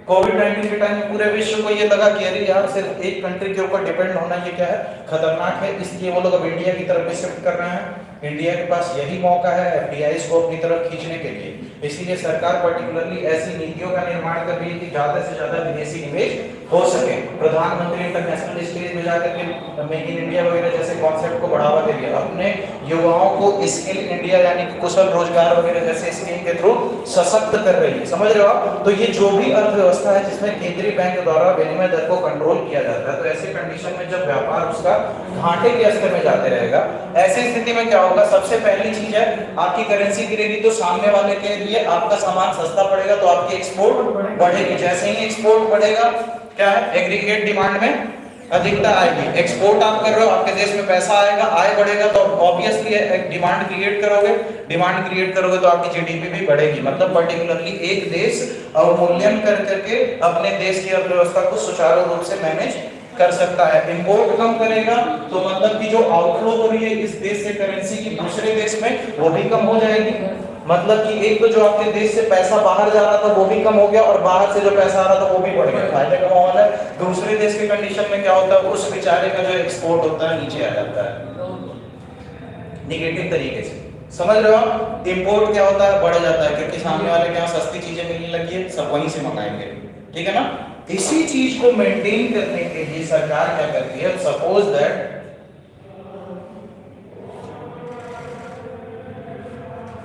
कोविड-19 के टाइम में पूरे विश्व को ये लगा कि अरे यार, सिर्फ एक कंट्री के ऊपर डिपेंड होना ये क्या है, खतरनाक है। इसलिए वो लोग अब इंडिया की तरफ भी शिफ्ट कर रहे हैं। इंडिया के पास यही मौका है एफडीआईज को अपनी तरफ खींचने के लिए। इसीलिए सरकार पर्टिकुलरली ऐसी नीतियों का निर्माण कर रही है कि ज्यादा से ज्यादा विदेशी निवेश हो सके। प्रधानमंत्री इंटरनेशनल स्टेज में जाकर के मेक इन इंडिया वगैरह जैसे कॉन्सेप्ट को बढ़ावा दे दिया, अपने युवाओं को स्किल इंडिया यानी कि कुशल रोजगार वगैरह जैसे स्कीम के थ्रू सशक्त कर रही है, समझ रहे हो आप। तो ये जो भी अर्थव्यवस्था है जिसमें केंद्रीय बैंक द्वारा विनिमय दर को कंट्रोल किया जाता है, तो ऐसे कंडीशन में जब व्यापार उसका घाटे के स्तर में जाते रहेगा, ऐसी स्थिति में क्या होगा, सबसे पहली चीज है आपकी करेंसी गिरेगी, तो सामने वाले के लिए आपका सामान सस्ता पड़ेगा, तो आपकी एक्सपोर्ट बढ़ेगी। जैसे ही एक्सपोर्ट बढ़ेगा, क्या है, एग्रीगेट डिमांड में अधिकता आएगी। एक्सपोर्ट आप कर रहे हो, आपके देश में पैसा आएगा, आय बढ़ेगा, तो ऑब्वियसली डिमांड क्रिएट करोगे, डिमांड क्रिएट करोगे तो आपकी जीडीपी भी बढ़ेगी। मतलब पर्टिकुलरली एक देश अवमूल्यन कर करके अपने देश की अर्थव्यवस्था को सुचारू रूप से मैनेज कर सकता है। इंपोर्ट कम करेगा तो मतलब कि जो आउटफ्लो हो रही है इस देश से करेंसी की दूसरे देश में, वो भी कम हो जाएगी। मतलब कि एक तो जो आपके देश से पैसा बाहर जा रहा था वो भी कम हो गया, और बाहर से जो पैसा आ रहा था वो भी बढ़ गया, फायदे का माहौल है। दूसरे देश के कंडीशन में क्या होता है, उस बेचारे का जो एक्सपोर्ट होता है नीचे आ जाता है निगेटिव तरीके से, समझ रहे हो आप। इंपोर्ट क्या होता है, बढ़ जाता है, क्योंकि सामने वाले के यहाँ सस्ती चीजें मिलने लगी है, सब वहीं से मंगाएंगे, ठीक है ना। इसी चीज को मेंटेन करने के लिए सरकार क्या करती है, सपोज दैट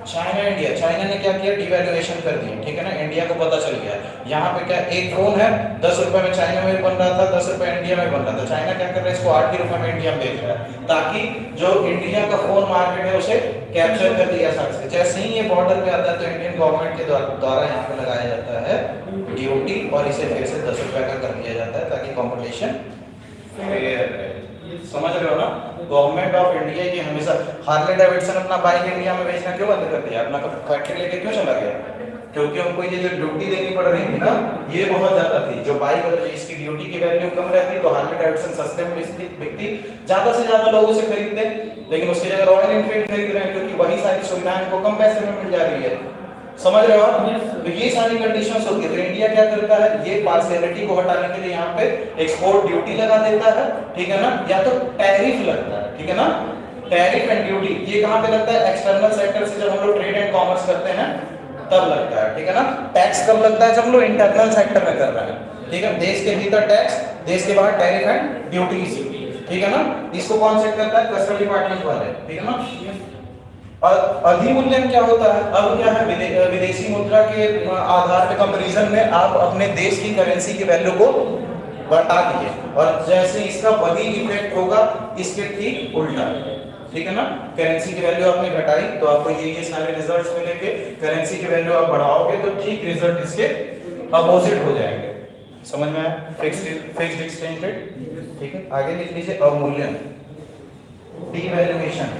चाइना ने क्या किया, डिवैल्यूएशन कर दिया, ठीक है ना। इंडिया को पता चल गया यहाँ पे क्या, एक फोन है 10 रुपए में चाइना में बन रहा था, 10 रुपए इंडिया में बन रहा था। चाइना क्या कर रहा है, इसको 8 ही रुपए में इंडिया में बेच रहा है, ताकि जो इंडिया का फोन मार्केट है उसे कैप्चर कर लिया सकते। जैसे ही ये बॉर्डर पे आता है तो इंडियन गवर्नमेंट के द्वारा यहाँ पे लगाया जाता है ड्यूटी, और इसे फिर से 10 रुपए का कर दिया जाता है, ताकि कॉम्पिटिशन फेयर रहे। समझ रहे हो ना। गवर्नमेंट ऑफ इंडिया की हमेशा, हार्ले डेविडसन अपना बाइक इंडिया में बेचना क्यों बंद कर दिया, अपना फैक्ट्री लेके क्यों चला गया, क्योंकि उनको ये जो ड्यूटी देनी पड़ रही थी ना, ये बहुत ज्यादा थी। जो बाइक और इसकी ड्यूटी की वैल्यू कम रहती तो हार्ले डेविडसन सस्ते में बिकती, ज्यादा से ज्यादा लोगों से खरीदते, लेकिन उसकी जगह रॉयल एनफील्ड खरीद रहे हैं, क्योंकि वही सारी सुविधाएं उनको कम पैसे में मिल जा रही है, समझ रहे हो आप। तो ये सारी कंडीशंस होती है। तो इंडिया क्या करता है, ये पार्शियलिटी को हटाने के लिए यहाँ पे एक्सपोर्ट ड्यूटी लगा देता है, ठीक है ना, या तो टैरिफ लगता है, ठीक है ना। टैरिफ एंड ड्यूटी ये कहाँ पे लगता है, एक्सटर्नल सेक्टर से जब हम लोग ट्रेड एंड कॉमर्स करते हैं तब लगता है, ठीक है ना। टैक्स कब लगता है, जब हम लोग इंटरनल सेक्टर में कर रहे हैं, ठीक है। देश के भीतर टैक्स, देश के बाहर टैरिफ एंड ड्यूटीज, ठीक है ना। इसको कौन सेट करता है, कस्टम डिपार्टमेंट वाले, ठीक है ना। अधिमूल्यन क्या होता है, अब क्या है, विदेशी मुद्रा के आधार पे कंपैरिजन में आप अपने देश की करेंसी की वैल्यू को बढ़ा दिए, और जैसे इसका बड़ी इफेक्ट होगा इसके ठीक उल्टा, ठीक है ना। करेंसी की वैल्यू आपने घटाई तो आपको ये सारे रिजल्ट्स मिलेंगे, करेंसी की वैल्यू आप बढ़ाओगे तो ठीक रिजल्ट इसके अपोजिट हो जाएंगे, समझ में आया। फिक्स्ड एक्सचेंज रेट, ठीक है। आगे लिख लीजिए अवमूल्यन, डीवैल्यूएशन,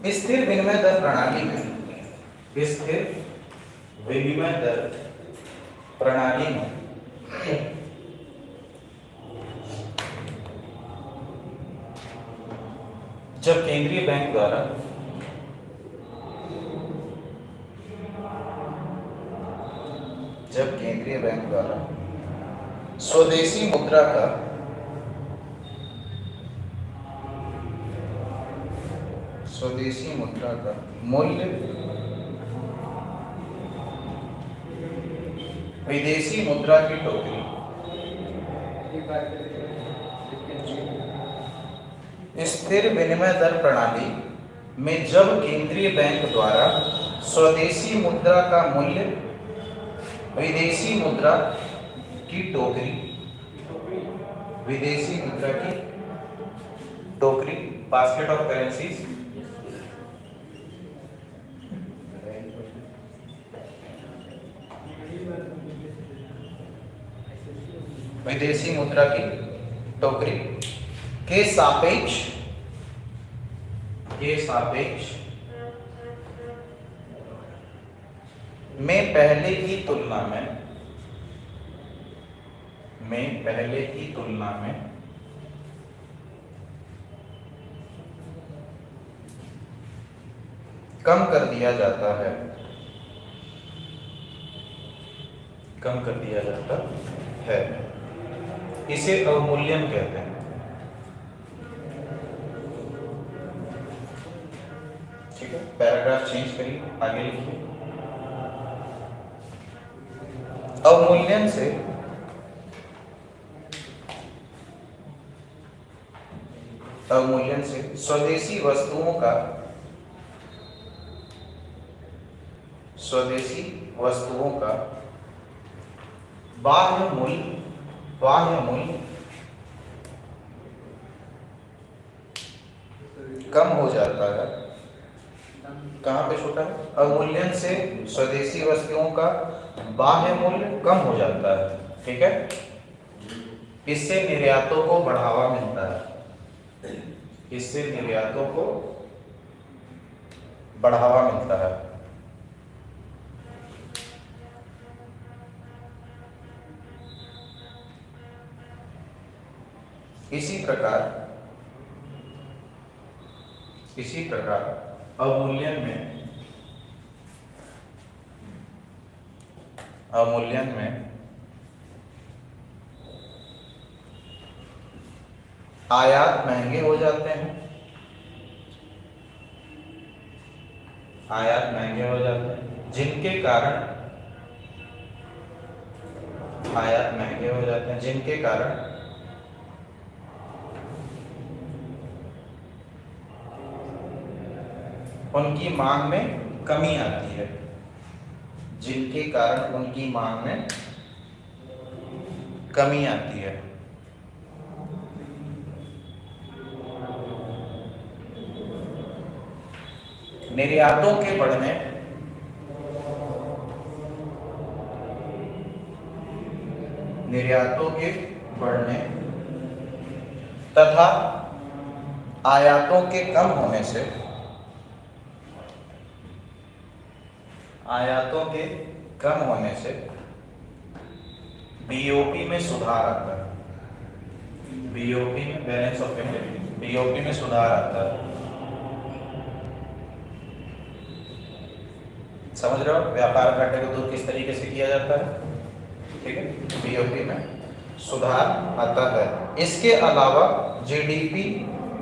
स्थिर विनिमय दर प्रणाली में, स्थिर विनिमय दर प्रणाली में जब केंद्रीय बैंक द्वारा स्वदेशी मुद्रा का मूल्य विदेशी मुद्रा की टोकरी स्थिर विनिमय दर प्रणाली में जब केंद्रीय बैंक द्वारा स्वदेशी मुद्रा का मूल्य विदेशी मुद्रा की टोकरी, विदेशी मुद्रा की टोकरी, बास्केट ऑफ करेंसीज, विदेशी मुद्रा की टोकरी के सापेक्ष में पहले की तुलना में कम कर दिया जाता है, इसे अवमूल्यन कहते हैं। पैराग्राफ चेंज करिए, आगे लिखिए। अवमूल्यन से स्वदेशी वस्तुओं का बाह्य मूल्य कम हो जाता है। कहाँ पे छोटा है? अवमूल्यन से स्वदेशी वस्तुओं का बाह्य मूल्य कम हो जाता है, ठीक है। इससे निर्यातों को बढ़ावा मिलता है, इसी प्रकार अवमूल्यन में आयात महंगे हो जाते हैं, जिनके कारण उनकी मांग में कमी आती है, निर्यातों के बढ़ने तथा आयातों के कम होने से बीओपी में सुधार आता है, बैलेंस ऑफ पेमेंट, बीओपी में सुधार आता है। समझ रहे हो व्यापार घाटे को दूर किस तरीके से किया जाता है, ठीक है। बीओपी में सुधार आता है। इसके अलावा जीडीपी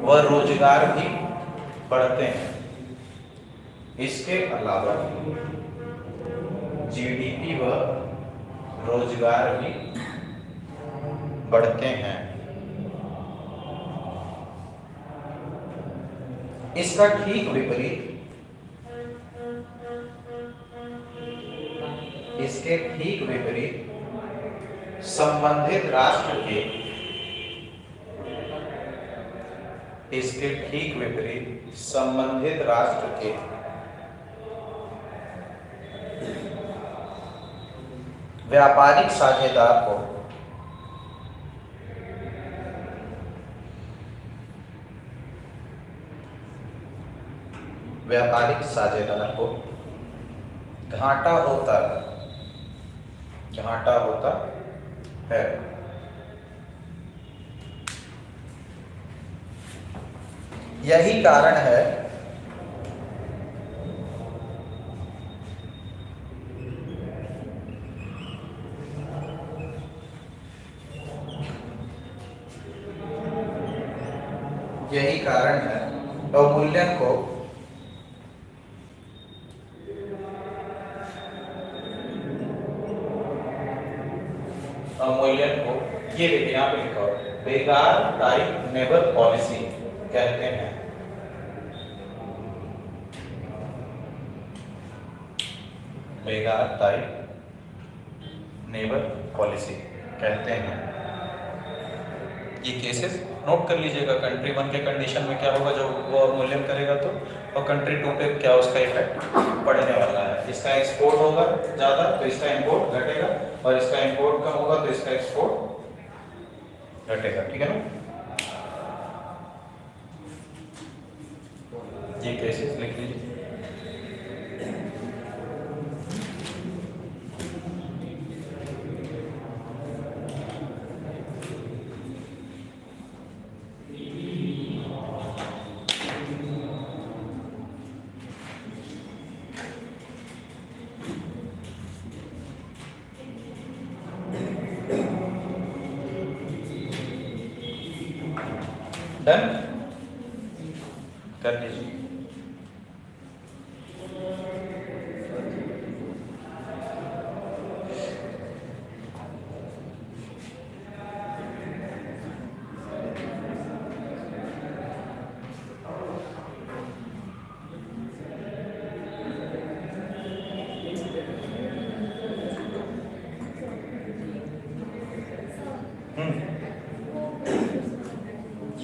व रोजगार भी बढ़ते हैं, इसका ठीक विपरीत संबंधित राष्ट्र के व्यापारिक साझेदार को घाटा होता है। यही कारण है अवमूल्यन को ये देखिए यहाँ पे लिखा हो बेकार टाइप नेबर पॉलिसी कहते हैं। बेकार टाइप नेबर पॉलिसी कहते हैं। ये केसेस नोट कर लीजिएगा। कंट्री 1 के कंडीशन में क्या होगा जब वो अवमूल्यन करेगा तो, और कंट्री 2 पे क्या उसका इफेक्ट पड़ने वाला है। इसका एक्सपोर्ट होगा ज़्यादा तो इसका इंपोर्ट घटेगा, और इसका इंपोर्ट कम होगा तो इसका एक्सपोर्ट घटेगा, ठीक है ना। ये केसेस लिख लीजिए। डन कर लीजिए।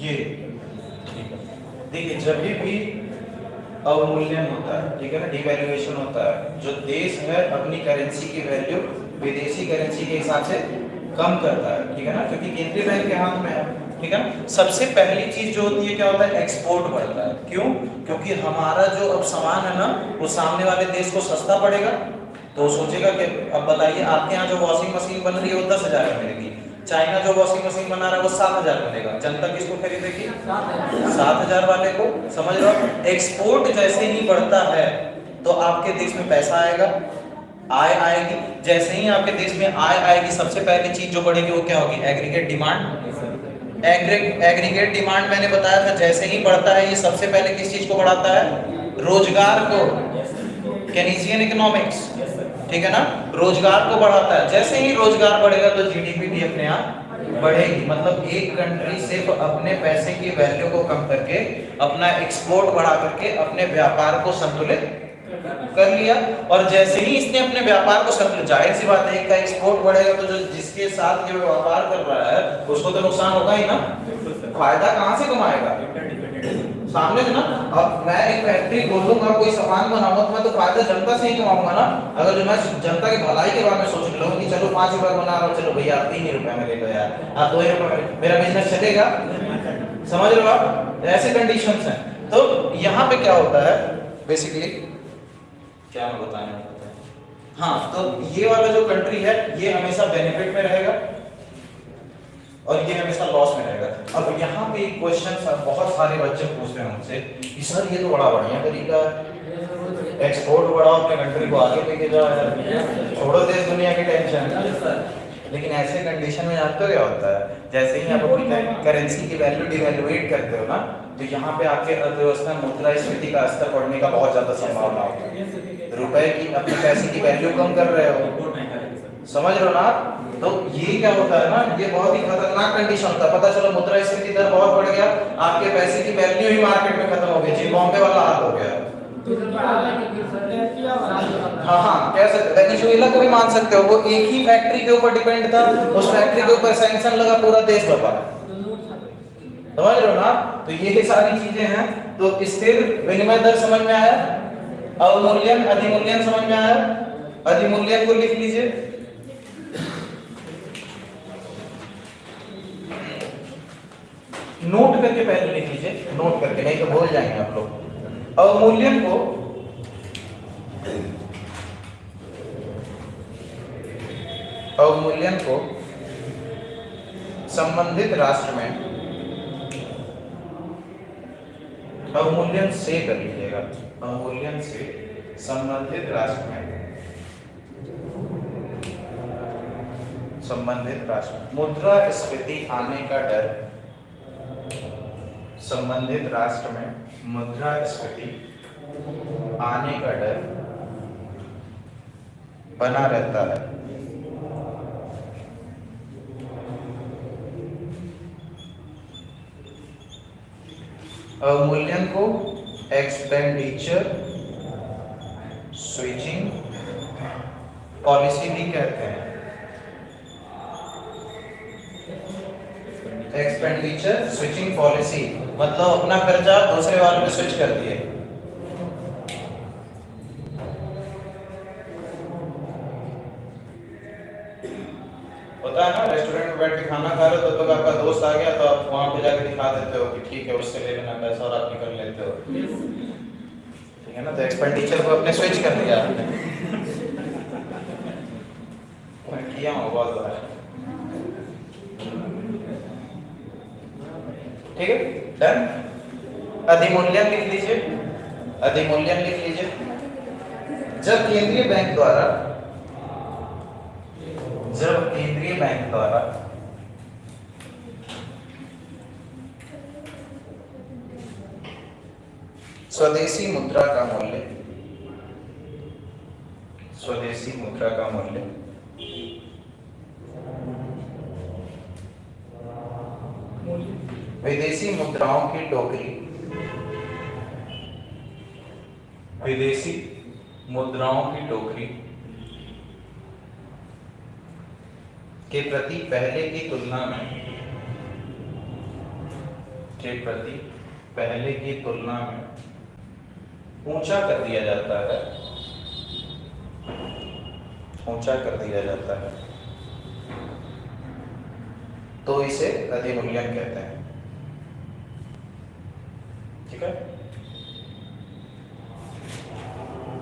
ये ठीक है। देखिए जब भी अवमूल्यन होता है, ठीक है ना, डिवैल्यूएशन होता है, जो देश है अपनी करेंसी की वैल्यू विदेशी करेंसी के हिसाब से कम करता है, ठीक है ना, क्योंकि केंद्रीय बैंक के हाथ में है, ठीक है ना। सबसे पहली चीज जो होती है क्या होता है, एक्सपोर्ट बढ़ता है। क्यों? क्योंकि हमारा जो अब सामान है ना वो सामने वाले देश को सस्ता पड़ेगा, तो सोचेगा कि अब बताइए आपके यहाँ जो वॉशिंग मशीन बन रही है वो 10,000 में मिलेगी, चाइना जो वॉशिंग मशीन बना रहा है वो 7,000 मिलेगा, जनता किसको खरीदेगी? 7,000 वाले को। समझ रहे हो? एक्सपोर्ट जैसे ही बढ़ता है तो आपके देश में पैसा आएगा, आय आएगी। जैसे ही आपके देश में आय आएगी सबसे पहली चीज जो बढ़ेगी वो क्या होगी? Aggregate demand. एग्रीगेट डिमांड मैंने बताया था जैसे ही बढ़ता है ये सबसे पहले किस चीज को बढ़ाता है? रोजगार को, केनीजियन इकोनॉमिक्स, ठीक है ना, रोजगार को बढ़ाता है। जैसे ही रोजगार बढ़ेगा तो जीडीपी भी अपने आप बढ़ेगी। मतलब एक कंट्री सिर्फ अपने पैसे की वैल्यू को कम करके अपना एक्सपोर्ट बढ़ा करके अपने व्यापार को संतुलित कर लिया, और जैसे ही इसने अपने व्यापार को संतुलित, जाहिर सी बात है एक का एक्सपोर्ट बढ़ेगा तो जो जिसके साथ ये व्यापार कर रहा है उसको तो नुकसान होगा ही ना, फायदा कहां से कमाएगा? सामने ना। अब मैं एक फैक्ट्री खोलूंगा, कोई सामान बनाऊंगा तो मैं तो फायदा जनता से ही कमाऊंगा ना। अगर जो मैं जनता की भलाई के बारे में सोच लूं कि चलो 5 रुपए बना रहा हूं, चलो भैया 3 रुपए में ले लो यार, आप 2 रुपए में, मेरा बिजनेस चलेगा? समझ रहे हो आप? ऐसे कंडीशंस हैं। तो यहाँ पे क्या होता है बेसिकली, क्या मैं बताने वाला था, हाँ, तो ये वाला जो कंट्री है ये हमेशा बेनिफिट में रहेगा और ये हमेशा लॉस में रहेगा। अब यहाँ पे एक क्वेश्चन बहुत सारे बच्चे पूछते हैं हमसे कि सर ये तो बड़ा बढ़िया तरीका है, एक्सपोर्ट बढ़ाओ अपने कंट्री को आगे लेके जाओ यार, छोड़ो देश दुनिया की टेंशन। लेकिन ऐसे कंडीशन में जानते हो क्या होता है, जैसे ही आप अपनी करेंसी की वैल्यू डिवैल्यूएट करते हो ना तो यहाँ पे आपके अर्थव्यवस्था मुद्रास्फीति का स्तर बढ़ने का बहुत ज्यादा संभावना होती है। रुपए की अपने पैसे की वैल्यू कम कर रहे हो, समझ रहे हो ना? तो ये क्या होता है ना, ये बहुत ही खतरनाक कंडीशन होता है। पता चलो मुद्रास्फीति दर बहुत बढ़ गया, आपके पैसे की वैल्यू ही मार्केट में खत्म हो गई, जी बॉम्बे वाला हाल हो गया। हाँ हाँ कह सकते, वेनेजुएला को भी मान सकते हो, वो एक ही फैक्ट्री के ऊपर डिपेंड था, उस फैक्ट्री के ऊपर सैंक्शन लगा, पूरा देश दबा। समझ रहे हो ना? तो ये सारी चीजें हैं। तो स्थिर विनिमय दर समझ में आया, अवमूल्यन अधिमूल्यन समझ में आया, अधिमूल्यन को लिख लीजिए। नोट करके पहले लिख लीजिए, नोट करके, नहीं तो भूल जाएंगे आप लोग। अवमूल्यन को संबंधित राष्ट्र में, अवमूल्यन से कर लीजिएगा, अवमूल्यन से संबंधित राष्ट्र में, संबंधित राष्ट्र मुद्रास्फीति आने का डर, संबंधित राष्ट्र में मुद्रास्फीति आने का डर बना रहता है। अवमूल्यन को एक्सपेंडिचर स्विचिंग पॉलिसी भी कहते हैं। एक्सपेंडिचर स्विचिंग पॉलिसी मतलब अपना कर्जा दूसरे वाले में स्विच कर दिए। होता है ना, रेस्टोरेंट में बैठ के खाना खा रहे हो तो आपका दोस्त आ गया तो आप वहां पे जाके दिखा देते हो कि ठीक है उससे ले लेना पैसा और आप निकल लेते हो, ठीक है ना। तो एक्सपेंडिचर को अपने स्विच कर दिया आपने, किया हो बहुत बार, ठीक है, डन। अधिमूल्यन लिख लीजिए, अधिमूल्यन लिख लीजिए। जब केंद्रीय बैंक द्वारा, जब केंद्रीय बैंक द्वारा स्वदेशी मुद्रा का मूल्य, स्वदेशी मुद्रा का मूल्य विदेशी मुद्राओं की टोकरी, विदेशी मुद्राओं की टोकरी के प्रति पहले की तुलना में, के प्रति पहले की तुलना में ऊंचा कर दिया जाता है, ऊंचा कर दिया जाता है, तो इसे अधिमूल्यन कहते हैं। ठीक है,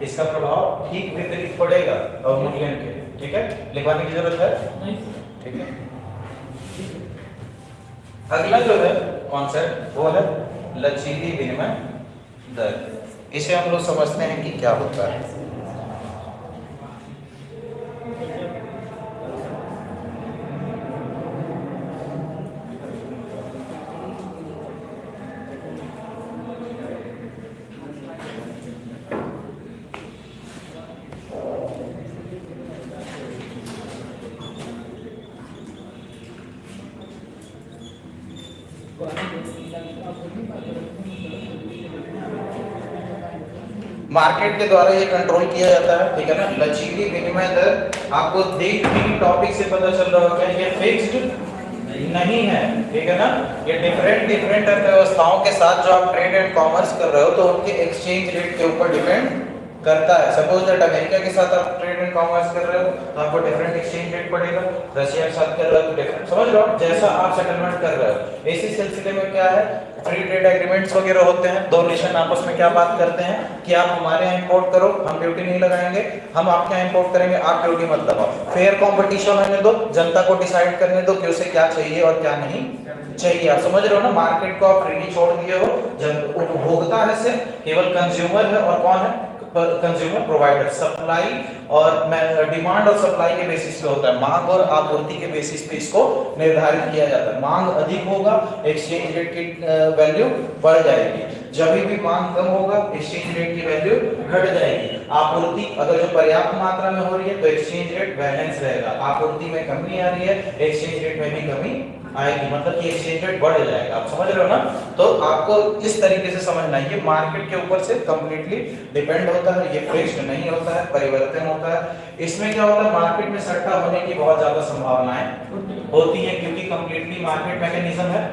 इसका प्रभाव ठीक विपरीत पड़ेगा अवमूल्यन के। ठीक है, लिखवाने की जरूरत है? ठीक है, अगला जो है कॉन्सेप्ट वो है लचीली विनिमय दर। इसे हम लोग समझते हैं कि क्या होता है। मार्केट के द्वारा ये कंट्रोल किया जाता है। ठीक है ना, लचीली विनिमय दर आपको देख के टॉपिक से पता चल रहा होगा ये फिक्स्ड नहीं है। ठीक है ना, ये डिफरेंट अर्थव्यवस्थाओं के साथ जो आप ट्रेड एंड कॉमर्स कर रहे हो तो उनके एक्सचेंज रेट के ऊपर डिपेंड करता है। सपोज दैट अमेरिका के साथ आप ट्रेड एंड कॉमर्स कर रहे हो तो आपको डिफरेंट एक्सचेंज रेट पड़ेगा, रशिया के साथ कर रहे हो तो डिफरेंट, समझ लो जैसा आप सेटलमेंट कर रहे हो। इसी सिलसिले में क्या है, फ्री ट्रेड एग्रीमेंट्स वगैरह होते हैं, दो नेशन आपस में क्या बात करते हैं कि आप हमारे यहाँ इंपोर्ट करो, हम ड्यूटी नहीं लगाएंगे, हम आपके यहाँ इंपोर्ट करेंगे, आप ड्यूटी मत लगाओ। फेयर कंपटीशन होने दो, जनता को डिसाइड करने दो कि उसे क्या चाहिए और क्या नहीं चाहिए। आप समझ रहे हो ना, मार्केट को आप फ्रीली छोड़ दिए हो, जब उपभोक्ता है से केवल कंज्यूमर है और कौन है, कंज्यूमर प्रोवाइडर। सप्लाई और डिमांड और सप्लाई के बेसिस पे होता है, मांग और आपूर्ति के बेसिस पे इसको निर्धारित किया जाता है। मांग अधिक होगा, एक्सचेंज रेट की वैल्यू बढ़ जाएगी, जब भी मांग कम होगा एक्सचेंज रेट की वैल्यू घट जाएगी। आपूर्ति अगर जो पर्याप्त मात्रा में हो रही है तो एक्सचेंज रेट बैलेंस रहेगा, आपूर्ति में कमी आ रही है एक्सचेंज रेट में भी कमी आएगी, मतलब कि एक्सचेंज रेट बढ़ जाएगा। आप समझ रहे हो ना, तो आपको इस तरीके से समझना है, ये मार्केट के ऊपर से कंप्लीटली डिपेंड होता है, ये फिक्स्ड नहीं होता है, परिवर्तन होता है। इसमें क्या होता है, मार्केट में सट्टा होने की बहुत ज्यादा संभावनाएं होती है क्योंकि कंप्लीटली मार्केट मैकेनिज्म है।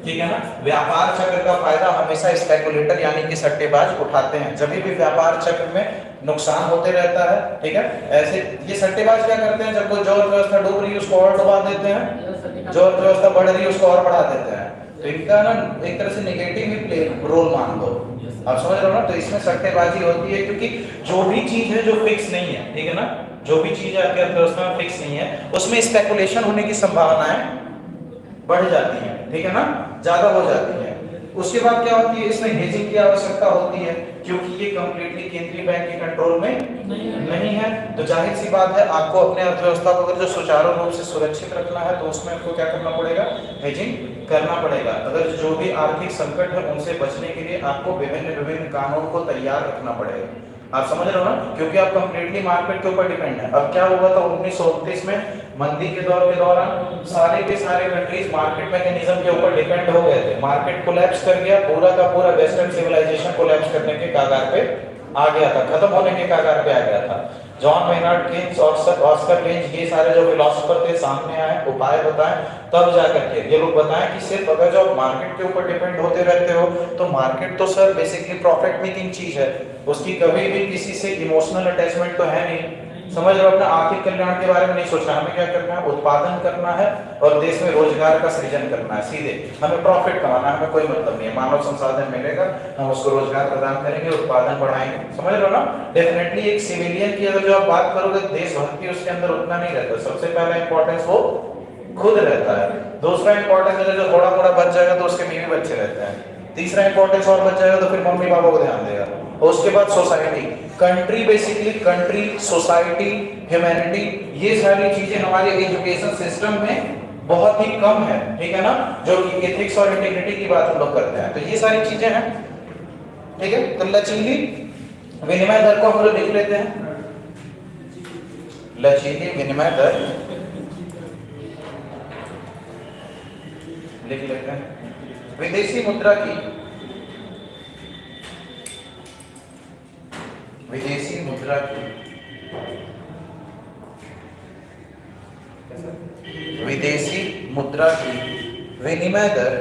ठीक है ना, व्यापार चक्र का फायदा हमेशा स्पेकुलेटर यानी कि सट्टेबाज उठाते हैं, जब भी व्यापार चक्र में नुकसान होते रहता है। ठीक है, ऐसे ये सट्टेबाज क्या करते हैं, जब कोई जो अर्थव्यवस्था डूब रही है उसको और डुबा देते हैं, जो अर्थव्यवस्था बढ़ रही है उसको और बढ़ा देते हैं। तो इनका ना एक तरह से नेगेटिव ही प्ले रोल मान लो, आप समझ रहे हो ना। तो इसमें सट्टेबाजी होती है क्योंकि जो भी चीज है जो फिक्स नहीं है, ठीक है ना, जो भी चीज आपके अर्थव्यवस्था में फिक्स नहीं है उसमें स्पेकुलेशन होने की संभावनाएं बढ़ जाती है। ठीक है ना, ज्यादा हो जाती है। उसके बाद क्या होती है, इसमें हेजिंग की आवश्यकता होती है क्योंकि ये कंप्लीटली केंद्रीय बैंक के कंट्रोल में नहीं है। तो जाहिर सी बात है आपको अपने अर्थव्यवस्था को अगर जो सुचारू रूप से सुरक्षित रखना है तो उसमें आपको क्या करना पड़ेगा, हेजिंग करना पड़ेगा। अगर जो भी आर्थिक संकट है उनसे बचने के लिए आपको विभिन्न कानून को तैयार रखना पड़ेगा। आप समझ रहे हो ना, क्योंकि आप कंप्लीटली मार्केट के ऊपर डिपेंड है। अब क्या हुआ था 1929 में मंदी के दौर के दौरान सारे के सारे कंट्रीज मार्केट मैकेनिज्म के ऊपर डिपेंड हो गए थे, मार्केट कोलैप्स कर गया, पूरा का पूरा वेस्टर्न सिविलाइजेशन कोलैप्स करने के कगार पे आ गया था, खत्म होने के कगार पे आ गया था। जॉन मेनार्ड केन्स और ऑस्कर वेल्ज ये सारे जो फिलोसोफर थे सामने आए, उपाय बताएं, तब जाकर के ये लोग बताएं कि सिर्फ अगर जो आप मार्केट के ऊपर डिपेंड होते रहते हो तो मार्केट तो सर बेसिकली प्रॉफिट मेकिंग चीज है, उसकी कभी भी किसी से इमोशनल अटैचमेंट तो है नहीं। समझ लो, अपना आर्थिक कल्याण के बारे में नहीं सोचना, हमें क्या करना है, उत्पादन करना है और देश में रोजगार का सृजन करना है। सीधे हमें प्रॉफिट कमाना है, हमें कोई मतलब नहीं है, मानव संसाधन मिलेगा, हम उसको रोजगार प्रदान करेंगे, उत्पादन बढ़ाएंगे। समझ लो ना, डेफिनेटली एक सिविलियन की अगर जो आप बात करोगे देशभक्ति उसके अंदर उतना नहीं रहता। सबसे पहला इंपॉर्टेंस वो खुद रहता है, दूसरा इंपॉर्टेंस अगर जो थोड़ा थोड़ा बच जाएगा तो उसके बीवी बच्चे रहते हैं, तीसरा इंपॉर्टेंस और बच जाएगा तो फिर मम्मी पापा को ध्यान देगा, और उसके बाद society, country, basically country, society, humanity, ये सारी चीजें हमारे एजुकेशन सिस्टम में बहुत ही कम है। ठीक है ना, जो कि एथिक्स और इंटीग्रिटी की बात हम लोग करते हैं, तो ये सारी चीजें हैं। ठीक है, तो लचीली विनिमय दर को हम लोग लिख लेते हैं, लचीली विनिमय दर लिख लेते हैं। विदेशी मुद्रा की, विदेशी मुद्रा की, विदेशी मुद्रा की विनिमय दर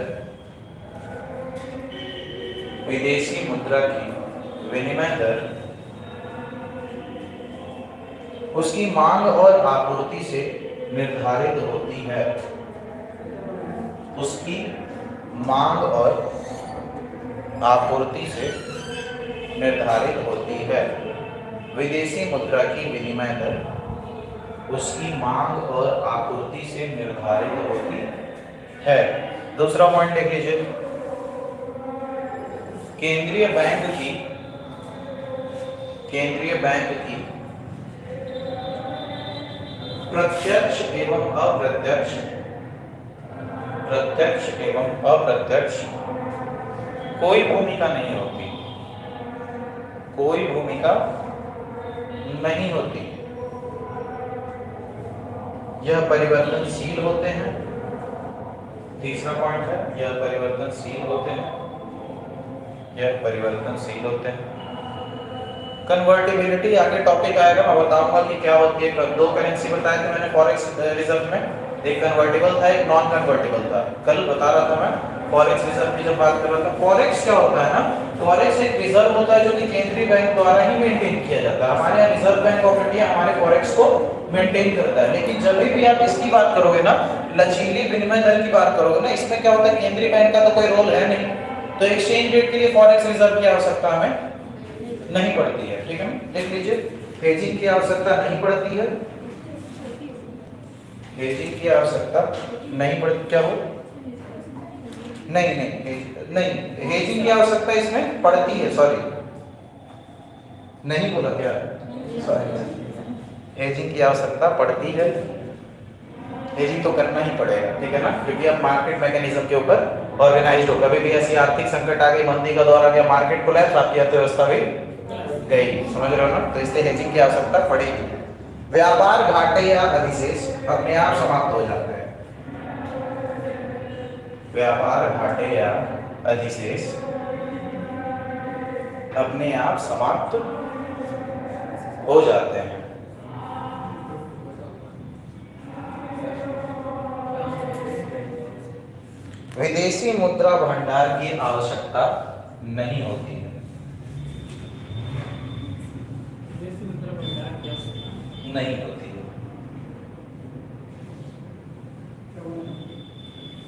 विदेशी मुद्रा की विनिमय दर उसकी मांग और आपूर्ति से निर्धारित होती है। उसकी मांग और आपूर्ति से निर्धारित होती है। विदेशी मुद्रा की विनिमय दर उसकी मांग और आपूर्ति से निर्धारित होती है। दूसरा पॉइंट देख लीजिए, केंद्रीय बैंक की प्रत्यक्ष एवं अप्रत्यक्ष कोई भूमिका नहीं होती, कोई भूमिका नहीं होती। यह परिवर्तनशील होते हैं। तीसरा पॉइंट है, यह परिवर्तनशील होते हैं, यह परिवर्तनशील होते हैं। कन्वर्टिबिलिटी आगे टॉपिक आएगा, मैं बताऊंगा कि क्या होती है। दो करेंसी बताए थे मैंने फॉरेक्स रिजर्व में, एक कन्वर्टिबल था, एक नॉन कन्वर्टिबल था। कल बता रहा था मैं फॉरेक्स रिजर्व की जब बात कर रहा था। फॉरेक्स क्या होता है ना, फॉरेक्स एक रिजर्व होता है जो कि केंद्रीय बैंक द्वारा ही मेंटेन किया जाता है। हमारे यहाँ रिजर्व बैंक ऑफ इंडिया हमारे फॉरेक्स को मेंटेन करता है। लेकिन जब भी आप इसकी बात करोगे ना, लचीली विनिमय दर की बात करोगे ना, इसमें क्या होता है, केंद्रीय बैंक का तो कोई रोल है नहीं, तो एक्सचेंज रेट के लिए फॉरेक्स रिजर्व की आवश्यकता हमें नहीं पड़ती है। ठीक है, देख लीजिए, हेजिंग की आवश्यकता नहीं पड़ती है, हेजिंग की आवश्यकता नहीं पड़ती। क्या हो, नहीं, हेजिंग की आवश्यकता इसमें पड़ती है, सॉरी नहीं बोला क्या, सॉरी, हेजिंग की आवश्यकता पड़ती है। हेजिंग तो करना ही पड़ेगा, ठीक है ना, क्योंकि अब मार्केट मैकेनिज्म के ऊपर ऑर्गेनाइज्ड हो। कभी भी ऐसी आर्थिक संकट आ गई, मंदी का दौर आ गया, मार्केट कोलैप्स, आपकी अर्थव्यवस्था भी गई, समझ रहे हो ना, तो इसलिए हेजिंग की आवश्यकता पड़ेगी। व्यापार घाटे या अधिशेष अपने आप समाप्त हो जाते हैं। व्यापार घाटे या अधिशेष अपने आप समाप्त हो जाते हैं। विदेशी मुद्रा भंडार की आवश्यकता नहीं होती है। नहीं होती है।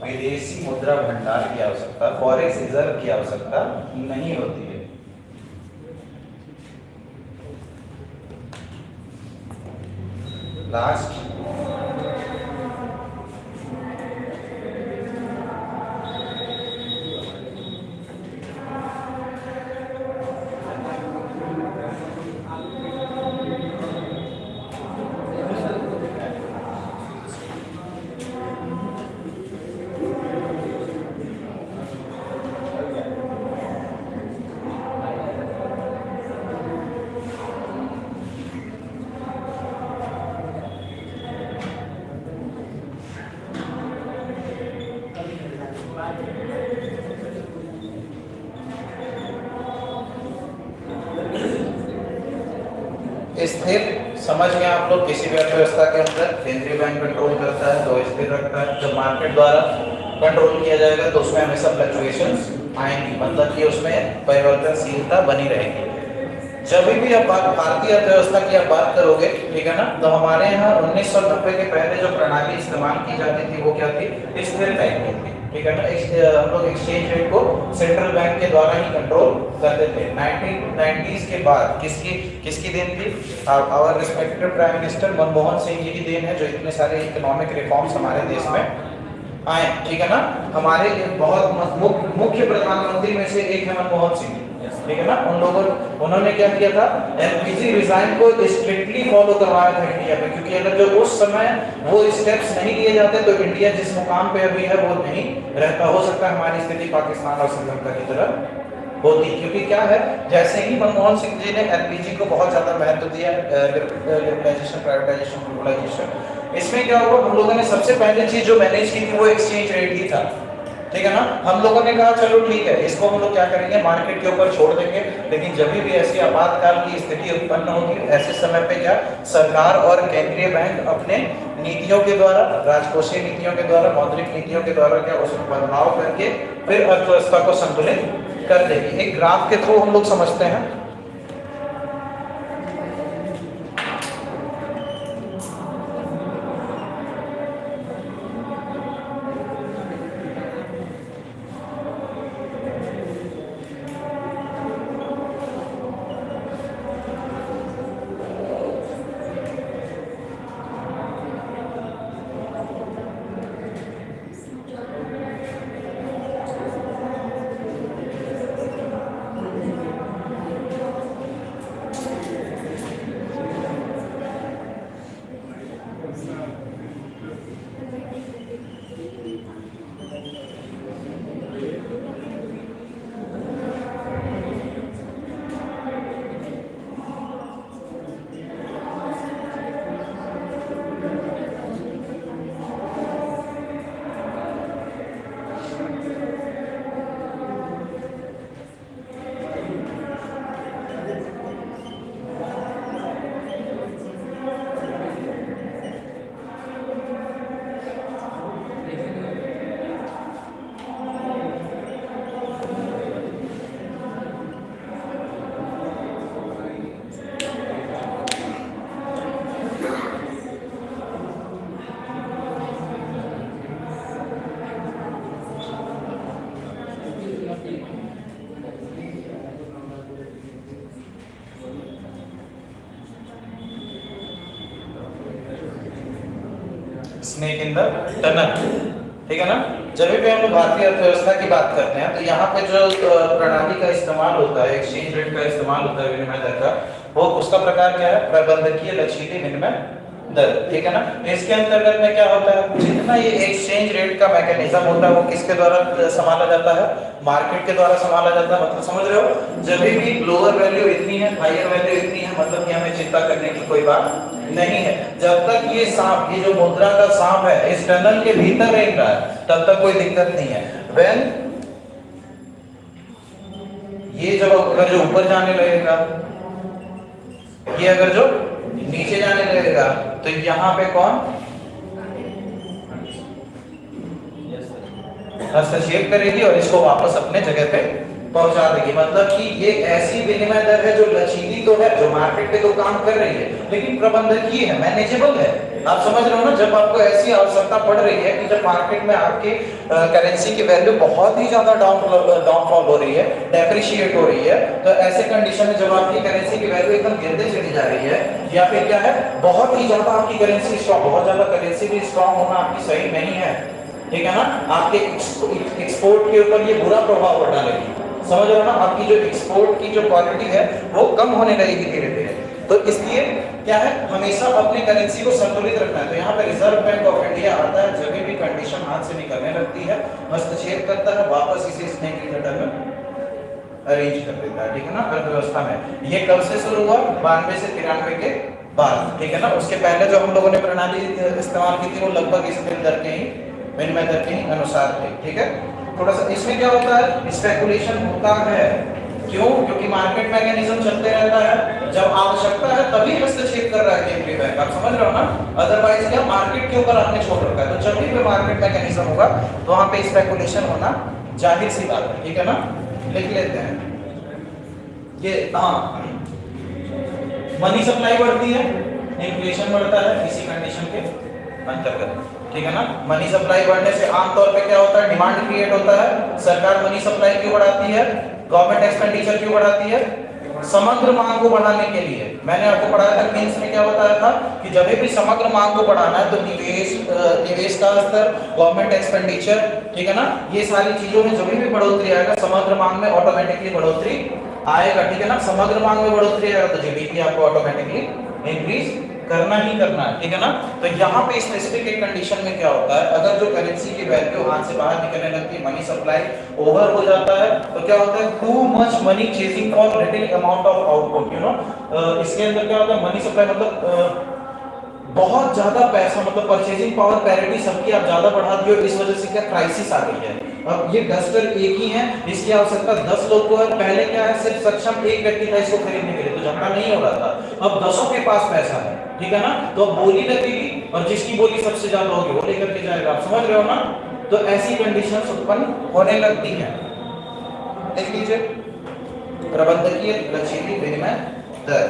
विदेशी मुद्रा भंडार की आवश्यकता, फॉरेक्स रिजर्व की आवश्यकता नहीं होती है। लास्ट स्थिर समझ में आप लोग, किसी भी अर्थव्यवस्था के अंदर केंद्रीय बैंक कंट्रोल करता है तो स्थिर रखता है। जब मार्केट द्वारा कंट्रोल किया जाएगा तो उसमें हमेशा फ्लक्चुएशंस आएंगी, मतलब कि उसमें परिवर्तनशीलता बनी रहेगी। जब भी आप भारतीय अर्थव्यवस्था की आप बात करोगे, ठीक है ना, तो हमारे यहाँ 1990 के पहले जो प्रणाली इस्तेमाल की जाती थी वो क्या थी, स्थिर टाइप की थी, ठीक है ना। हम लोग एक्सचेंज रेट को सेंट्रल बैंक के द्वारा ही कंट्रोल करते थे। 1990s के बाद किसकी देन थी, our respected prime minister Manmohan Singh ji की देन है, जो इतने सारे इकोनॉमिक रिफॉर्म्स हमारे देश में आए, ठीक है ना। हमारे बहुत मुख्य प्रधानमंत्री में से एक है मनमोहन सिंह, ठीक है ना। उन्होंने क्या किया था, एलपीजी डिजाइन को स्ट्रिक्टली फॉलो करवाया था इंडिया में, क्योंकि अगर जो उस समय वो स्टेप्स नहीं लिए जाते तो इंडिया जिस मुकाम पे अभी है वो नहीं रहता। हो सकता है हमारी स्थिति पाकिस्तान और श्रीलंका की तरह होती, क्योंकि क्या है, जैसे ही मनमोहन सिंह जी ने एलपीजी को बहुत ज्यादा महत्व दिया, लिबरलाइजेशन, प्राइवेटाइजेशन, ग्लोबलाइजेशन, इसमें क्या हुआ, हम लोगों ने सबसे पहले चीज जो मैनेज की थी वो एक्सचेंज रेट ही था, ठीक है ना। हम लोगों ने कहा चलो ठीक है, इसको हम लोग क्या करेंगे, मार्केट के ऊपर छोड़ देंगे। लेकिन जब भी ऐसी आपातकाल की स्थिति उत्पन्न होगी, ऐसे समय पे क्या सरकार और केंद्रीय बैंक अपने नीतियों के द्वारा, राजकोषीय नीतियों के द्वारा, मौद्रिक नीतियों के द्वारा क्या उसमें बदलाव करके फिर अर्थव्यवस्था को संतुलित कर देगी। एक ग्राफ के थ्रू हम लोग समझते हैं। स्नेक इन द टनल, ठीक है ना। जब भी हम लोग भारतीय अर्थव्यवस्था की बात करते हैं तो यहाँ पे जो प्रणाली का इस्तेमाल होता है, एक्सचेंज रेट का इस्तेमाल होता है विनिमय दर का, वो उसका प्रकार क्या है, प्रबंधकीय लचीली विनिमय दर, ठीक है ना। इसके अंतर्गत में क्या होता है, जितना ये एक्सचेंज रेट का मैकेनिज्म होता है वो किसके द्वारा संभाला जाता है, मार्केट के द्वारा संभाला जाता है। मतलब समझ रहे हो, जब भी लोअर वैल्यू इतनी है, हायर वैल्यू इतनी है, मतलब कि हमें चिंता करने की कोई बात नहीं है। जब तक ये सांप, ये जो मुद्रा का सांप है इस टनल के भीतर रह रहा है तब तक कोई दिक्कत नहीं है। व्हेन ये जब अगर जो ऊपर जाने लगेगा, ये अगर जो नीचे जाने लगेगा, तो यहाँ पे कौन हस्तक्षेप करेगी और इसको वापस अपने जगह पे पहुंचा देगी। मतलब कि ये ऐसी विनिमय दर है जो लचीली तो है, जो मार्केट पे तो काम कर रही है, लेकिन प्रबंधकीय है, मैनेजेबल है। आप समझ रहे हो ना, जब आपको ऐसी आवश्यकता पड़ रही है कि जब मार्केट में आपके करेंसी की वैल्यू बहुत ही ज्यादा डाउनफॉल हो रही है, डेप्रिशिएट हो रही है, तो ऐसे कंडीशन में जब आपकी करेंसी की वैल्यू एकदम गिरते चली जा रही है, या फिर क्या है, बहुत ही ज्यादा आपकी करेंसी स्ट्रॉन्ग, बहुत ज्यादा करेंसी भी स्ट्रॉन्ग होना आपकी सही नहीं है, ठीक है ना। आपके एक्सपोर्ट के ऊपर ये बुरा प्रभाव डालेगी। समझ रहे हो ना, आपकी जो एक्सपोर्ट की जो क्वालिटी है वो कम होने लगेगी धीरे धीरे। तो इसलिए क्या है, हमेशा अपनी करेंसी को संतुलित रखना है। तो यहाँ पे रिजर्व बैंक ऑफ इंडिया आता है, जब भी कंडीशन हाथ से निकलने लगती है, हस्तक्षेप करता है, वापस इसे स्नेक रिटर्न में अरेंज कर देता है, ठीक है ना, अर्थव्यवस्था में। ये कब से शुरू हुआ, 92 से 93 के बाद, ठीक है ना। उसके पहले जो हम लोगों ने प्रणाली इस्तेमाल की थी वो लगभग इस दर के ही, विनिमय दर के ही अनुसार थे, ठीक है। थोड़ा सा इसमें क्या होता है, स्पेकुलेशन होता है। क्यों? क्योंकि मार्केट मैकेनिज्म चलते रहता है, जब आवश्यकता है तभी हस्तक्षेप कर रहा है केंद्रीय बैंक। आप समझ रहे हो ना, अदरवाइज क्या मार्केट के ऊपर आपने छोड़ रखा है। तो जब भी मार्केट मैकेनिज्म होगा तो वहां पे स्पेकुलेशन होना जाहिर सी बात है, ठीक है ना। लिख लेते हैं ये, हाँ, मनी सप्लाई बढ़ती है, इन्फ्लेशन बढ़ता है इसी कंडीशन के अंतर्गत, ठीक है ना। मनी सप्लाई बढ़ने से आमतौर पे क्या होता है, डिमांड क्रिएट होता है। सरकार मनी सप्लाई क्यों बढ़ाती है, गवर्नमेंट एक्सपेंडिचर क्यों बढ़ाती है, समग्र मांग को बढ़ाने के लिए। मैंने आपको पढ़ाया था मेंस में, क्या बताया था कि जब भी समग्र मांग को बढ़ाना है तो निवेश का स्तर, गवर्नमेंट एक्सपेंडिचर, ठीक है ना, ये सारी चीजों में जब भी बढ़ोतरी आएगा समग्र मांग में ऑटोमेटिकली बढ़ोतरी आएगा, ठीक है ना। समग्र मांग में बढ़ोतरी आएगा तो जीडीपी आपको ऑटोमेटिकली इंक्रीज करना ही करना है, ठीक है ना। तो यहाँ पे स्पेसिफिक एक कंडीशन में क्या होता है, अगर जो करेंसी की वैल्यू हाथ से बाहर निकलने लगती है, मनी सप्लाई ओवर हो जाता है, तो क्या होता है, too much money chasing for little amount of output, you know. इसके अंदर क्या होता है, मनी सप्लाई मतलब बहुत ज्यादा पैसा, मतलब परचेजिंग पावर पैरिटी सबकी आप ज्यादा बढ़ा दियो, इस वजह से क्या क्राइसिस आ गई है। अब ये डस्टर एक ही है, इसकी आवश्यकता 10 लोग को है। पहले क्या है, सिर्फ सक्षम एक व्यक्ति था इसको खरीदने के लिए, तो झगड़ा नहीं हो रहा था। अब 10 के पास पैसा है, ठीक है ना, तो अब बोली लगेगी और जिसकी बोली सबसे ज्यादा होगी वो लेकर के जाएगा। आप समझ रहे हो ना। तो ऐसी कंडीशंस उत्पन्न होने लगती हैं। देख लीजिए, प्रबंधकीय लचीली विनिमय दर,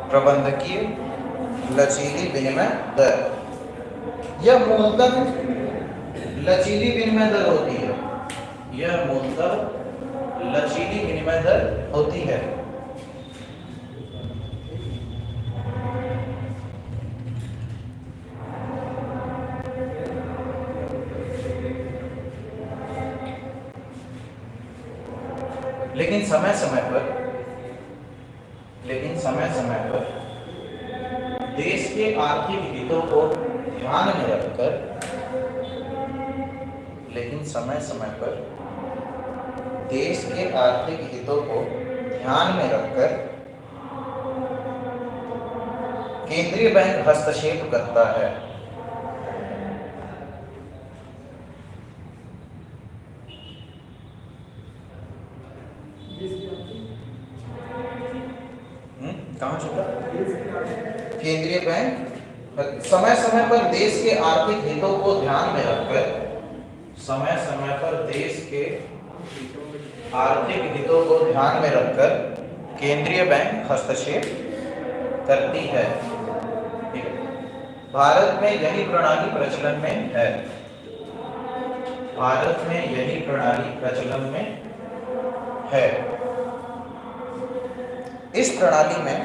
प्रबंधकीय लचीली विनिमय दर, यह मूलतः लचीली विनिमय दर होती है, यह मूलतः लचीली विनिमय दर होती है। लेकिन समय समय पर देश के आर्थिक हितों को ध्यान में रखकर, लेकिन समय समय पर देश के आर्थिक हितों को ध्यान में रखकर केंद्रीय बैंक हस्तक्षेप करता है। कहाँ छुपा? केंद्रीय बैंक समय समय पर देश के आर्थिक हितों को ध्यान में रखकर, समय समय पर देश के आर्थिक हितों को ध्यान में रखकर केंद्रीय बैंक हस्तक्षेप करती है। ठीक है, भारत में यही प्रणाली प्रचलन में है, भारत में यही प्रणाली प्रचलन में है। इस प्रणाली में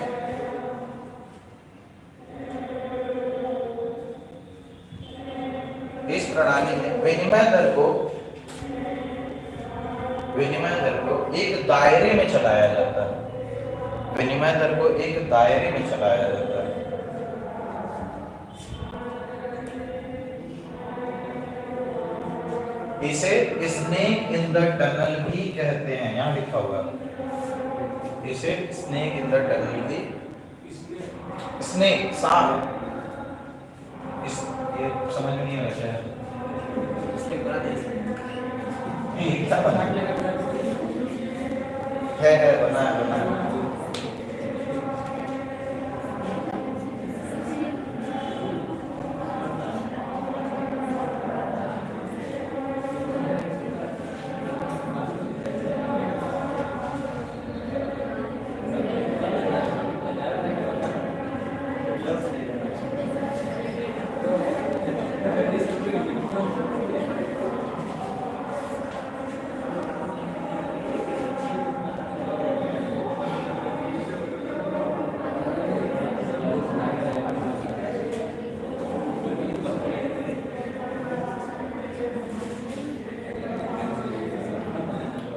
विनिमय दर को एक दायरे में चलाया जाता है, विनिमय दर को एक दायरे में चलाया जाता है। इसे स्नेक इन द टनल भी कहते हैं, यहां लिखा हुआ, इसे स्नेक इन द टनल भी, स्नेक सांप, ये समझ में नहीं आ रहा है, क्या बना है बना है।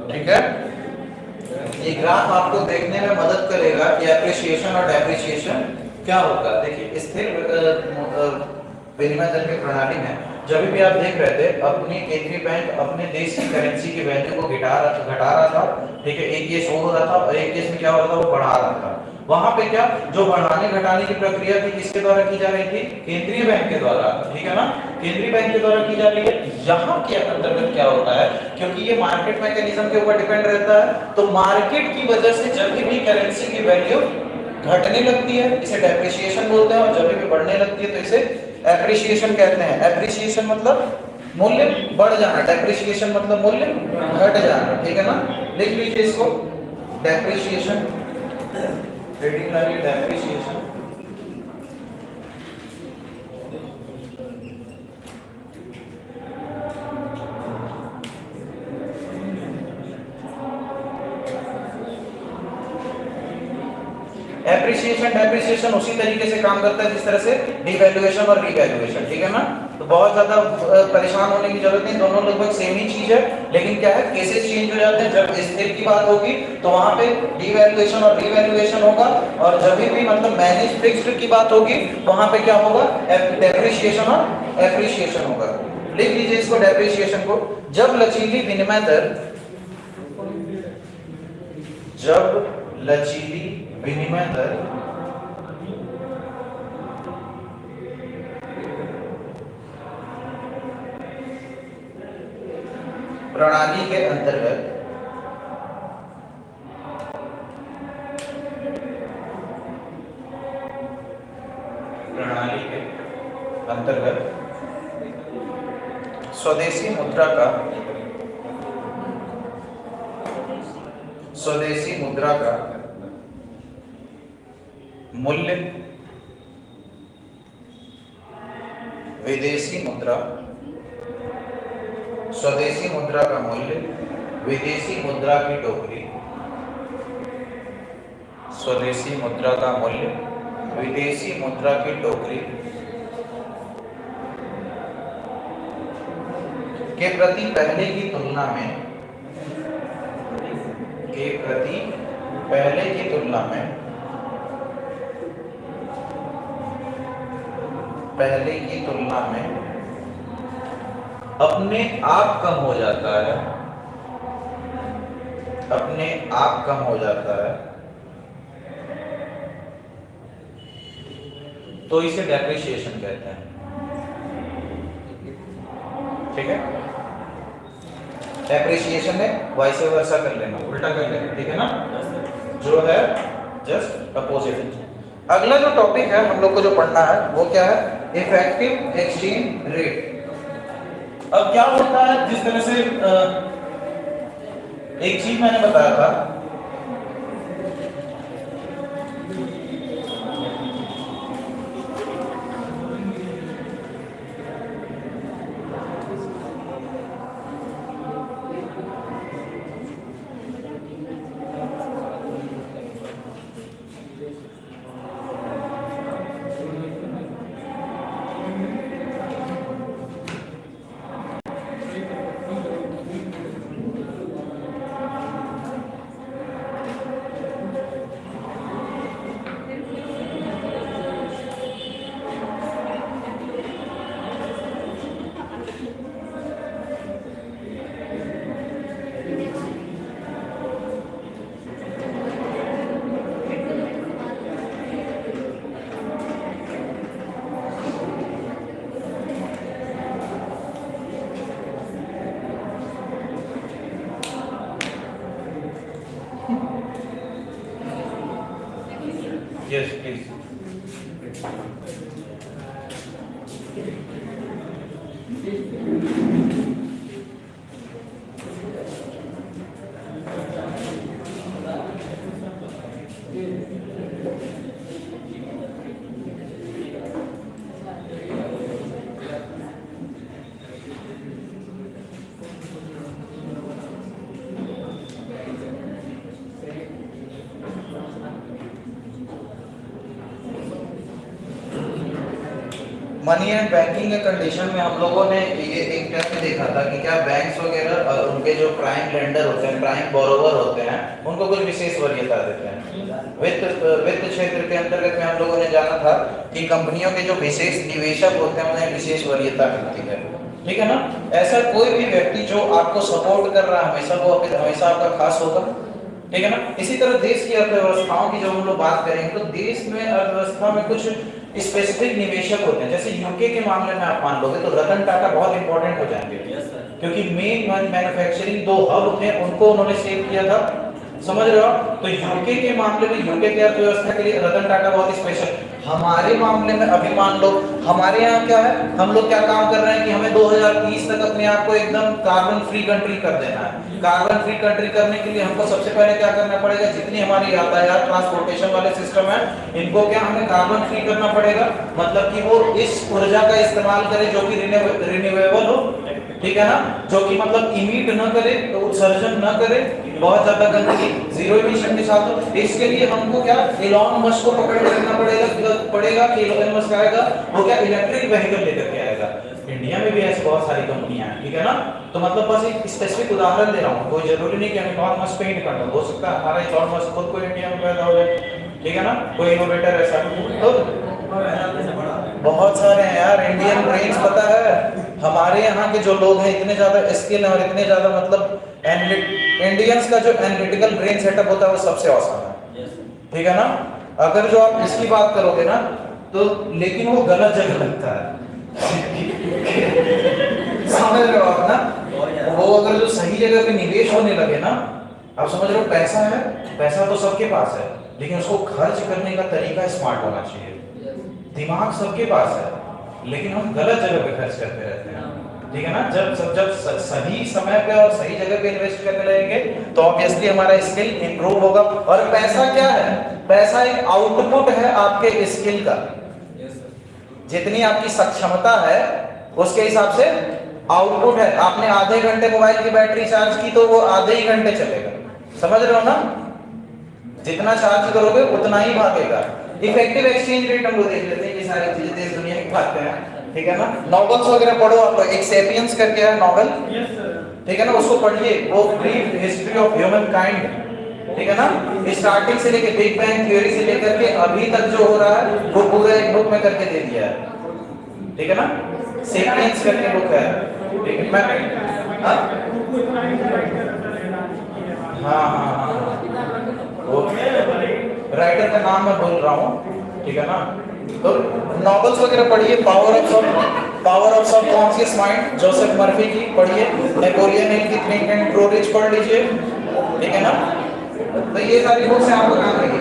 ठीक है, ये ग्राफ आपको देखने में मदद करेगा कि एप्रिसिएशन और डेप्रिसिएशन क्या होगा। देखिए, स्थिर विनिमय दर की प्रणाली में जब भी आप देख रहे थे, अपनी केंद्रीय बैंक अपने देश की करेंसी की वैल्यू को घटा रहा था। ठीक है, एक केस हो रहा था और एक केस में क्या हो रहा था, वो बढ़ा रहा था। वहां पे क्या, जो बढ़ाने घटाने की प्रक्रिया थी किसके द्वारा की जा रही थी, केंद्रीय बैंक के द्वारा। ठीक है ना, केंद्रीय बैंक के द्वारा की जा रही है। यहाँ के अंतर्गत क्या होता है, क्योंकि ये मार्केट मैकेनिज्म के ऊपर डिपेंड रहता है, तो मार्केट की वजह से जब भी करेंसी की वैल्यू घटने लगती है इसे डेप्रिसिएशन बोलते हैं, और जब भी बढ़ने लगती है तो इसे एप्रिसिएशन कहते हैं। एप्रिसिएशन मतलब मूल्य बढ़ जाना, डेप्रिसिएशन मतलब मूल्य घट जाना। ठीक है ना, लिख लीजिए इसको, depreciation, trading value depreciation. Appreciation depreciation उसी तरीके से काम करता है जिस तरह से डिवैल्यूएशन और रीवैल्यूएशन। ठीक है ना, तो बहुत ज्यादा परेशान होने की जरूरत नहीं, दोनों लगभग सेम ही चीज है। लेकिन क्या है, केसेस चेंज हो जाते हैं। जब स्थिर की बात होगी तो वहां पे डिवैल्यूएशन और रीवैल्यूएशन होगा, और जब भी मतलब मैनेज फिक्स्ड की बात होगी वहां पे क्या होगा, डेप्रिसिएशन और एप्रिसिएशन होगा। लिख लीजिए इसको, डेप्रिसिएशन को। जब लचीली विनिमय दर, जब लचीली विनिमय दर प्रणाली के अंतर्गत स्वदेशी मुद्रा का मूल्य विदेशी मुद्रा स्वदेशी मुद्रा का मूल्य विदेशी मुद्रा की टोकरी स्वदेशी मुद्रा का मूल्य विदेशी मुद्रा की टोकरी के प्रति पहले की तुलना में अपने आप कम हो जाता है तो इसे डेप्रिसिएशन कहते हैं। ठीक है, डेप्रिसिएशन है वाइस वर्सा कर लेना, उल्टा कर लेना, ठीक है ना, जो है जस्ट अपोजिट। अगला जो टॉपिक है हम लोग को जो पढ़ना है वो क्या है, इफेक्टिव एक्सचेंज रेट। अब क्या होता है, जिस तरह से एक चीज मैंने बताया था, Yes, please. Money and banking के कंडीशन में हम लोगों ने ये एक टर्म देखा था कि क्या बैंक्स वगैरह और उनके जो प्राइम लेंडर होते हैं, प्राइम बोरोवर होते हैं, उनको कुछ विशेष वरीयता देते हैं। वित्त क्षेत्र के अंतर्गत में हम लोगों ने जाना था कि कंपनियों के जो विशेष निवेशक होते हैं उन्हें विशेष वरीयता मिलती है। ठीक है ना, ऐसा कोई भी व्यक्ति जो आपको सपोर्ट कर रहा है हमेशा, वो हमेशा आपका खास होगा। ठीक है ना, इसी तरह देश की अर्थव्यवस्थाओं की जो हम लोग बात करेंगे तो देश में अर्थव्यवस्था में कुछ स्पेसिफिक निवेशक होते हैं। जैसे यूके के मामले में आप मान लोगे तो रतन टाटा बहुत इंपॉर्टेंट हो जाएंगे, क्योंकि मेन मैन्युफैक्चरिंग 2 हब थे, उनको उन्होंने सेव किया था। समझ रहे हो? तो यूके के मामले में यूके की अर्थव्यवस्था के लिए रतन टाटा बहुत स्पेशल। हमारे मामले में अभी मान लो हमारे यहाँ क्या है, हम लोग क्या काम कर रहे हैं कि हमें 2030 तक अपने आप को एकदम कार्बन फ्री कंट्री कर देना है। कार्बन फ्री कंट्री करने के लिए हमको सबसे पहले क्या करना पड़ेगा, जितनी हमारी यातायात ट्रांसपोर्टेशन वाले सिस्टम है इनको क्या हमें कार्बन फ्री करना पड़ेगा। मतलब कि वो इस ऊर्जा का इस्तेमाल करे जो कि रिन्यूएबल हो। ठीक है ना, जो कि मतलब इमिट न करे, तो उत्सर्जन न करे, बहुत ज्यादा गंदगी, जीरो इमिशन के साथ हो। इसके लिए हमको क्या इलॉन मस्क को पकड़ के रखना पड़ेगा कि इलॉन मस्क आएगा वो क्या इलेक्ट्रिक व्हीकल लेकर के आएगा। इंडिया में भी ऐसी बहुत सारी कंपनियां हैं। ठीक है ना, तो मतलब बस एक स्पेसिफिक उदाहरण दे रहा हूँ, कोई जरूरी नहीं कि हम इलॉन मस्क पे ही डिपेंड हो सकता है हमारा इलॉन मस्क खुद को इंडिया में पैदा हो जाए। ठीक है ना, कोई इनोवेटर ऐसा तो बहुत सारे हैं यार, इंडियन ब्रेन्स। पता है हमारे यहाँ के जो लोग हैं इतने ज्यादा स्किल और इतने ज्यादा मतलब इंडियंस का जो एनालिटिकल ब्रेन सेटअप होता है वो सबसे औसम है। ठीक है ना, अगर जो आप इसकी बात करोगे ना तो लेकिन वो गलत जगह लगता है। समझ रहे हो आप ना, वो अगर जो सही जगह पे निवेश होने लगे ना, आप समझ रहे हो, पैसा है, पैसा तो सबके पास है, लेकिन उसको खर्च करने का तरीका स्मार्ट होना चाहिए। दिमाग सबके पास है, लेकिन हम गलत जगह पे खर्च करते रहते हैं। ठीक है ना। जब सही समय पे और सही जगह पे इन्वेस्ट करने लगेंगे तो ऑब्वियसली हमारा स्किल इंप्रूव होगा। और पैसा क्या है? पैसा एक आउटपुट है आपके स्किल का। जितनी आपकी सक्षमता है उसके हिसाब से आउटपुट है। आपने आधे घंटे मोबाइल की बैटरी चार्ज की तो वो आधे ही घंटे चलेगा, समझ रहे हो ना। जितना चार्ज करोगे उतना ही भागेगा। इफेक्टिव एक्सचेंज रेट हम लोग देख लेते हैं, ये सारी चीजें देश दुनिया की बातें हैं, ठीक है ना। नॉवेल्स वगैरह पढ़ो आप लोग, एक सेपियंस करके है नॉवेल, ठीक है ना, उसको पढ़िए। वो brief history of human kind, ठीक है ना, स्टार्टिंग से लेके बिग बैंग थ्योरी से लेकर के अभी तक जो हो रहा है वो पूरा एक बुक में करके दे दिया है, ठीक है ना। सेपियंस करके बुक है, ठीक है। मैं हाँ वो राइटर का नाम मैं भूल रहा हूँ, ठीक है ना। तो नॉवेल्स वगैरह पढ़िए, power of subconscious mind Joseph Murphy की पढ़िए, नेपोलियन हिल की थिंक एंड ग्रो रिच पढ़ लीजिए, ठीक है ना। तो ये सारी बुक्स आपको काम आएगी।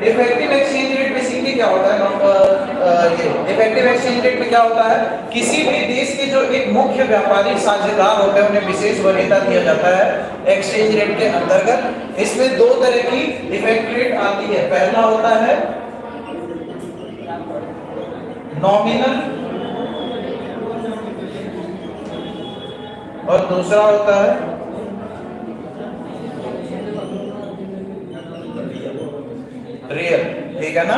इफेक्टिव एक्सचेंज रेट बेसिकली क्या होता है? ये इफेक्टिव एक्सचेंज रेट में क्या होता है? किसी भी देश के जो एक मुख्य व्यापारिक साझेदार होते हैं उन्हें विशेष वरीयता दिया जाता है एक्सचेंज रेट के अंतर्गत। इसमें दो तरह की इफेक्ट रेट आती है। पहला होता है नॉमिनल और दूसरा होता है रियल, ठीक है ना।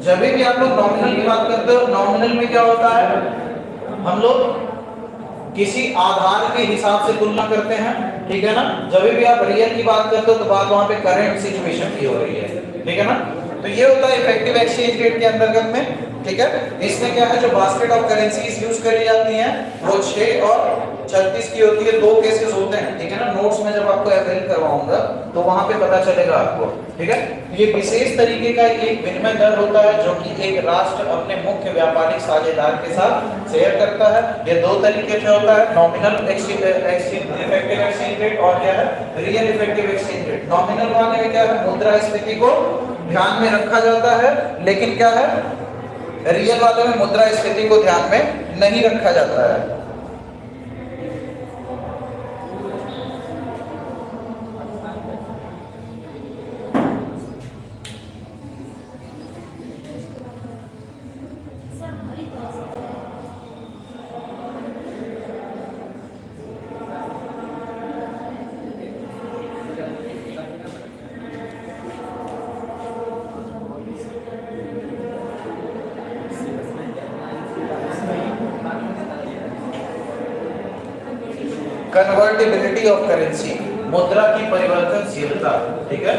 जब भी आप लोग नॉमिनल की बात करते हो, नॉमिनल में क्या होता है? हम लोग किसी आधार के हिसाब से तुलना करते हैं, ठीक है ना। जब भी आप रियल की बात करते हो तो बात वहां पे करंट सिचुएशन की हो रही है, ठीक है ना। तो ये होता है इफेक्टिव एक्सचेंज रेट के अंतर्गत में, ठीक है। इसमें क्या है, जो बास्केट ऑफ करेंसीज यूज करी जाती हैं वो 6 और 36 की होती है। दो केसेस होते हैं, ठीक है ना। नोट्स में जब आपको अवेल करवाऊंगा तो वहां पे पता चलेगा आपको, ठीक है। ये विशेष तरीके का एक विनिमय दर होता है जो कि एक राष्ट्र अपने मुख्य व्यापारिक साझेदार के साथ शेयर करता है। ये दो तरीके से होता है, नॉमिनल इफेक्टिव एक्सचेंज रेट और क्या है, real effective exchange rate. Nominal वाले में क्या है, मुद्रा स्फीति को ध्यान में रखा जाता है, लेकिन क्या है, रियल वाले में मुद्रा स्फीति को ध्यान में नहीं रखा जाता है। कन्वर्टिबिलिटी ऑफ करेंसी, मुद्रा की परिवर्तनशीलता, ठीक है।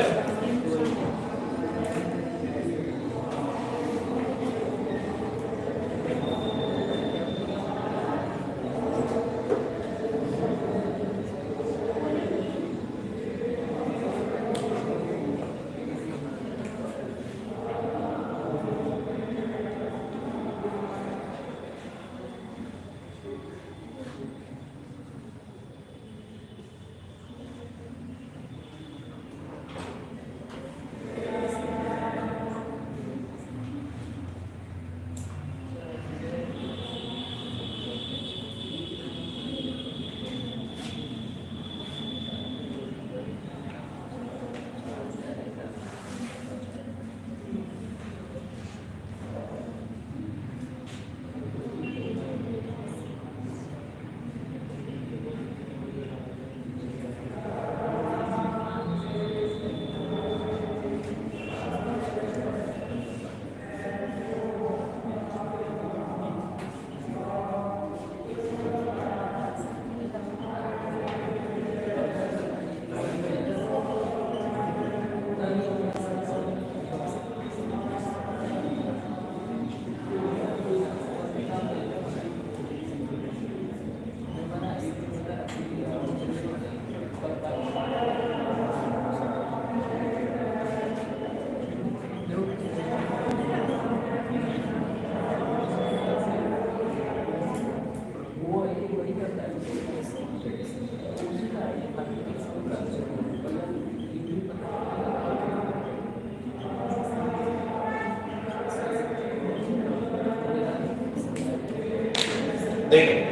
देखिए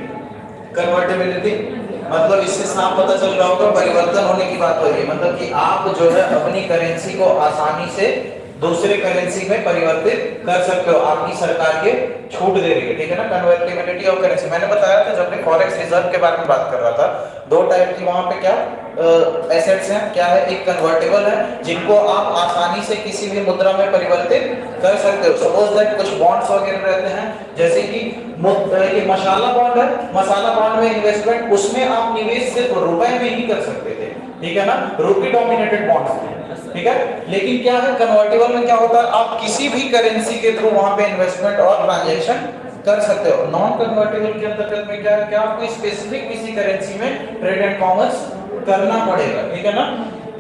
कन्वर्टिबिलिटी, मतलब इससे साफ पता चल रहा होगा परिवर्तन होने की बात हो रही है, मतलब कि आप जो है अपनी करेंसी को आसानी से दूसरे करेंसी में परिवर्तित कर सकते हो, आपकी सरकार ये छूट दे रही है, ठीक है ना। कन्वर्टिबिलिटी ऑफ करेंसी मैंने बताया था जब मैं फॉरेक्स रिजर्व के बारे में बात कर रहा था, दो टाइप की वहां पे क्या एसेट्स हैं, क्या है, एक कन्वर्टेबल है जिनको आप आसानी से किसी भी मुद्रा में परिवर्तित कर सकते हो। सपोज दैट कुछ बॉन्ड्स वगैरह रहते हैं, जैसे कि ये मसाला बॉन्ड है, मसाला बॉन्ड में इन्वेस्टमेंट, उसमें आप निवेश सिर्फ रुपए में ही कर सकते थे, ठीक है ना, रुपी डोमिनेटेड बॉन्ड्स में, ठीक है। लेकिन क्या है कन्वर्टेबल में क्या होता है, आप किसी भी करेंसी के थ्रू वहां पे इन्वेस्टमेंट और ट्रांजैक्शन कर सकते हो। नॉन कन्वर्टेबल के अंतर्गत में क्या है, क्या आपको स्पेसिफिक किसी करेंसी में ट्रेड एंड कॉमर्स करना पड़ेगा, ठीक है ना।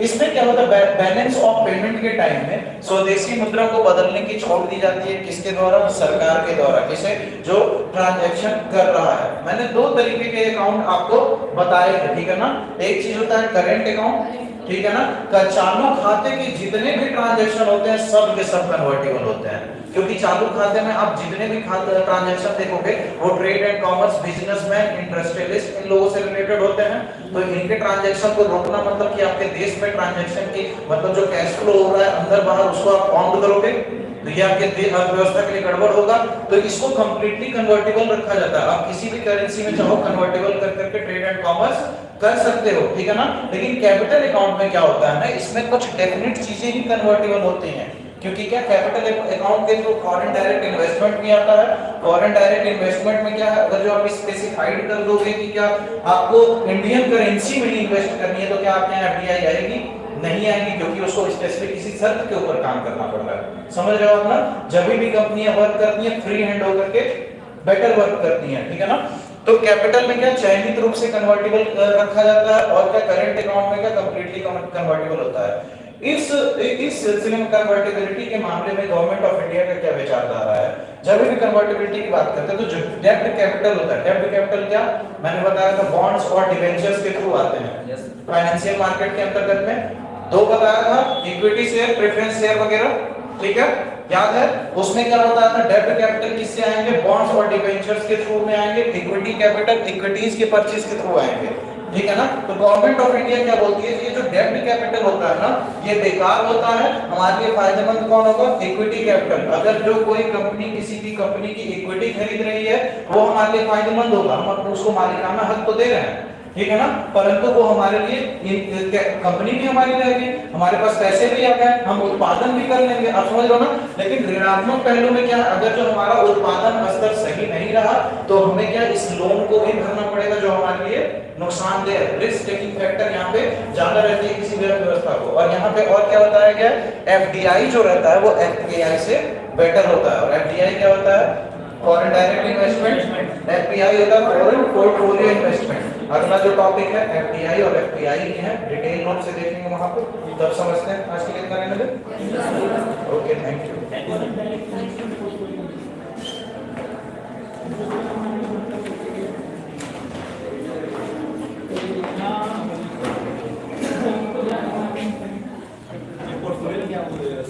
इसमें क्या होता है, बैलेंस ऑफ पेमेंट के टाइम में स्वदेशी मुद्रा को बदलने की छूट दी जाती है, किसके द्वारा, सरकार के द्वारा, किसे, जो ट्रांजैक्शन कर रहा है। मैंने दो तरीके के अकाउंट आपको बताए थे, ठीक है ना। एक चीज होता है करेंट अकाउंट, ठीक है ना, चालू खाते के जितने भी ट्रांजैक्शन होते हैं सब के सब कन्वर्टेबल होते हैं, क्योंकि चालू खाते में आप जितने भी ट्रांजैक्शन देखोगे वो trade and commerce, businessman, industrialist, इन लोगों से रिलेटेड होते हैं। तो इनके ट्रांजैक्शन को रोकना मतलब कि आपके देश में ट्रांजैक्शन की मतलब जो कैश फ्लो हो रहा है अंदर बाहर उसको आप बाउंड करोगे तो ये आपके अर्थव्यवस्था के लिए गड़बड़ होगा, तो इसको कंप्लीटली कन्वर्टेबल रखा जाता है। आप किसी भी करेंसी में चाहो कन्वर्टेबल कर करके ट्रेड एंड कॉमर्स कर सकते हो, ठीक है ना। लेकिन कैपिटल अकाउंट में क्या होता है ना, इसमें कुछ डेफिनेट चीजें ही कन्वर्टेबल होती हैं, क्योंकि क्या कैपिटल अकाउंट के थ्रू फॉरेन डायरेक्ट इन्वेस्टमेंट भी आता है। फॉरेन डायरेक्ट इन्वेस्टमेंट में क्या है, अगर जो आप स्पेसिफाइड कर दोगे कि क्या आपको इंडियन करेंसी में ही इन्वेस्ट करनी है तो क्या आपके यहाँ एफडीआई आएगी, नहीं आएगी, क्योंकि उसको स्पेसिफिक किसी शर्त के ऊपर काम करना पड़ता है। समझ रहे हो आप ना, जब भी कंपनियां वर्क करती हैं फ्री हैंड होकर के बेटर वर्क करती हैं, ठीक है ना। तो कैपिटल में क्या चयनित रूप से कन्वर्टेबल रखा जाता है, और क्या करंट अकाउंट में क्या कंप्लीटली कन्वर्टेबल होता है। इस सिलसिले में कन्वर्टेबिलिटी के मामले में गवर्नमेंट ऑफ इंडिया का क्या विचारधारा है। जब भी कन्वर्टेबिलिटी की बात करते हैं तो जो डेब्ट कैपिटल होता है, डेब्ट कैपिटल क्या मैंने बताया था, बॉन्ड्स और डिबेंचर्स के थ्रू आते हैं फाइनेंशियल मार्केट के अंतर्गत में। दो बताया था, इक्विटी शेयर, प्रेफरेंस शेयर वगैरह, ठीक है, याद है। उसमें क्या होता है, डेब्ट कैपिटल किससे आएंगे, बॉन्ड्स और डिबेंचर्स के थ्रू में आएंगे। इक्विटी कैपिटल इक्विटीज के परचेज के थ्रू आएंगे, ठीक है ना। तो गवर्नमेंट ऑफ इंडिया क्या बोलती है, ये जो डेब्ट कैपिटल होता है ना ये बेकार होता है, हमारे लिए फायदेमंद कौन होगा, इक्विटी कैपिटल। अगर जो कोई कंपनी किसी भी कंपनी की इक्विटी खरीद रही है वो हमारे लिए फायदेमंद होगा, हम उसको मालिकाना हक तो दे रहे हैं, ठीक है ना, परंतु वो हमारे लिए कंपनी भी हमारी रहेगी, हमारे पास पैसे भी आ गए, हम उत्पादन भी कर लेंगे, आप समझ लो ना। लेकिन ऋणात्मक पहलू में क्या, अगर जो हमारा उत्पादन स्तर सही नहीं रहा तो हमें क्या इस लोन को भी भरना पड़ेगा जो हमारे लिए नुकसानदेह, रिस्क टेकिंग फैक्टर यहाँ पे ज्यादा रहती है किसी भी अर्थव्यवस्था को। और यहाँ पे और क्या बताया गया, एफडीआई जो रहता है वो एफपीआई से बेटर होता है। और एफडीआई क्या होता है, फॉरेन डायरेक्ट इन्वेस्टमेंट, एफपीआई होता है फॉरेन पोर्टफोलियो इन्वेस्टमेंट। अगला जो टॉपिक है एफडीआई और एफपीआई है, डिटेल नोट से देखेंगे वहां पे, तब समझते हैं। आज के लिए इतना रहने दे, ओके, थैंक यू। पोर्टफोलियो क्या बोल रहे हैं,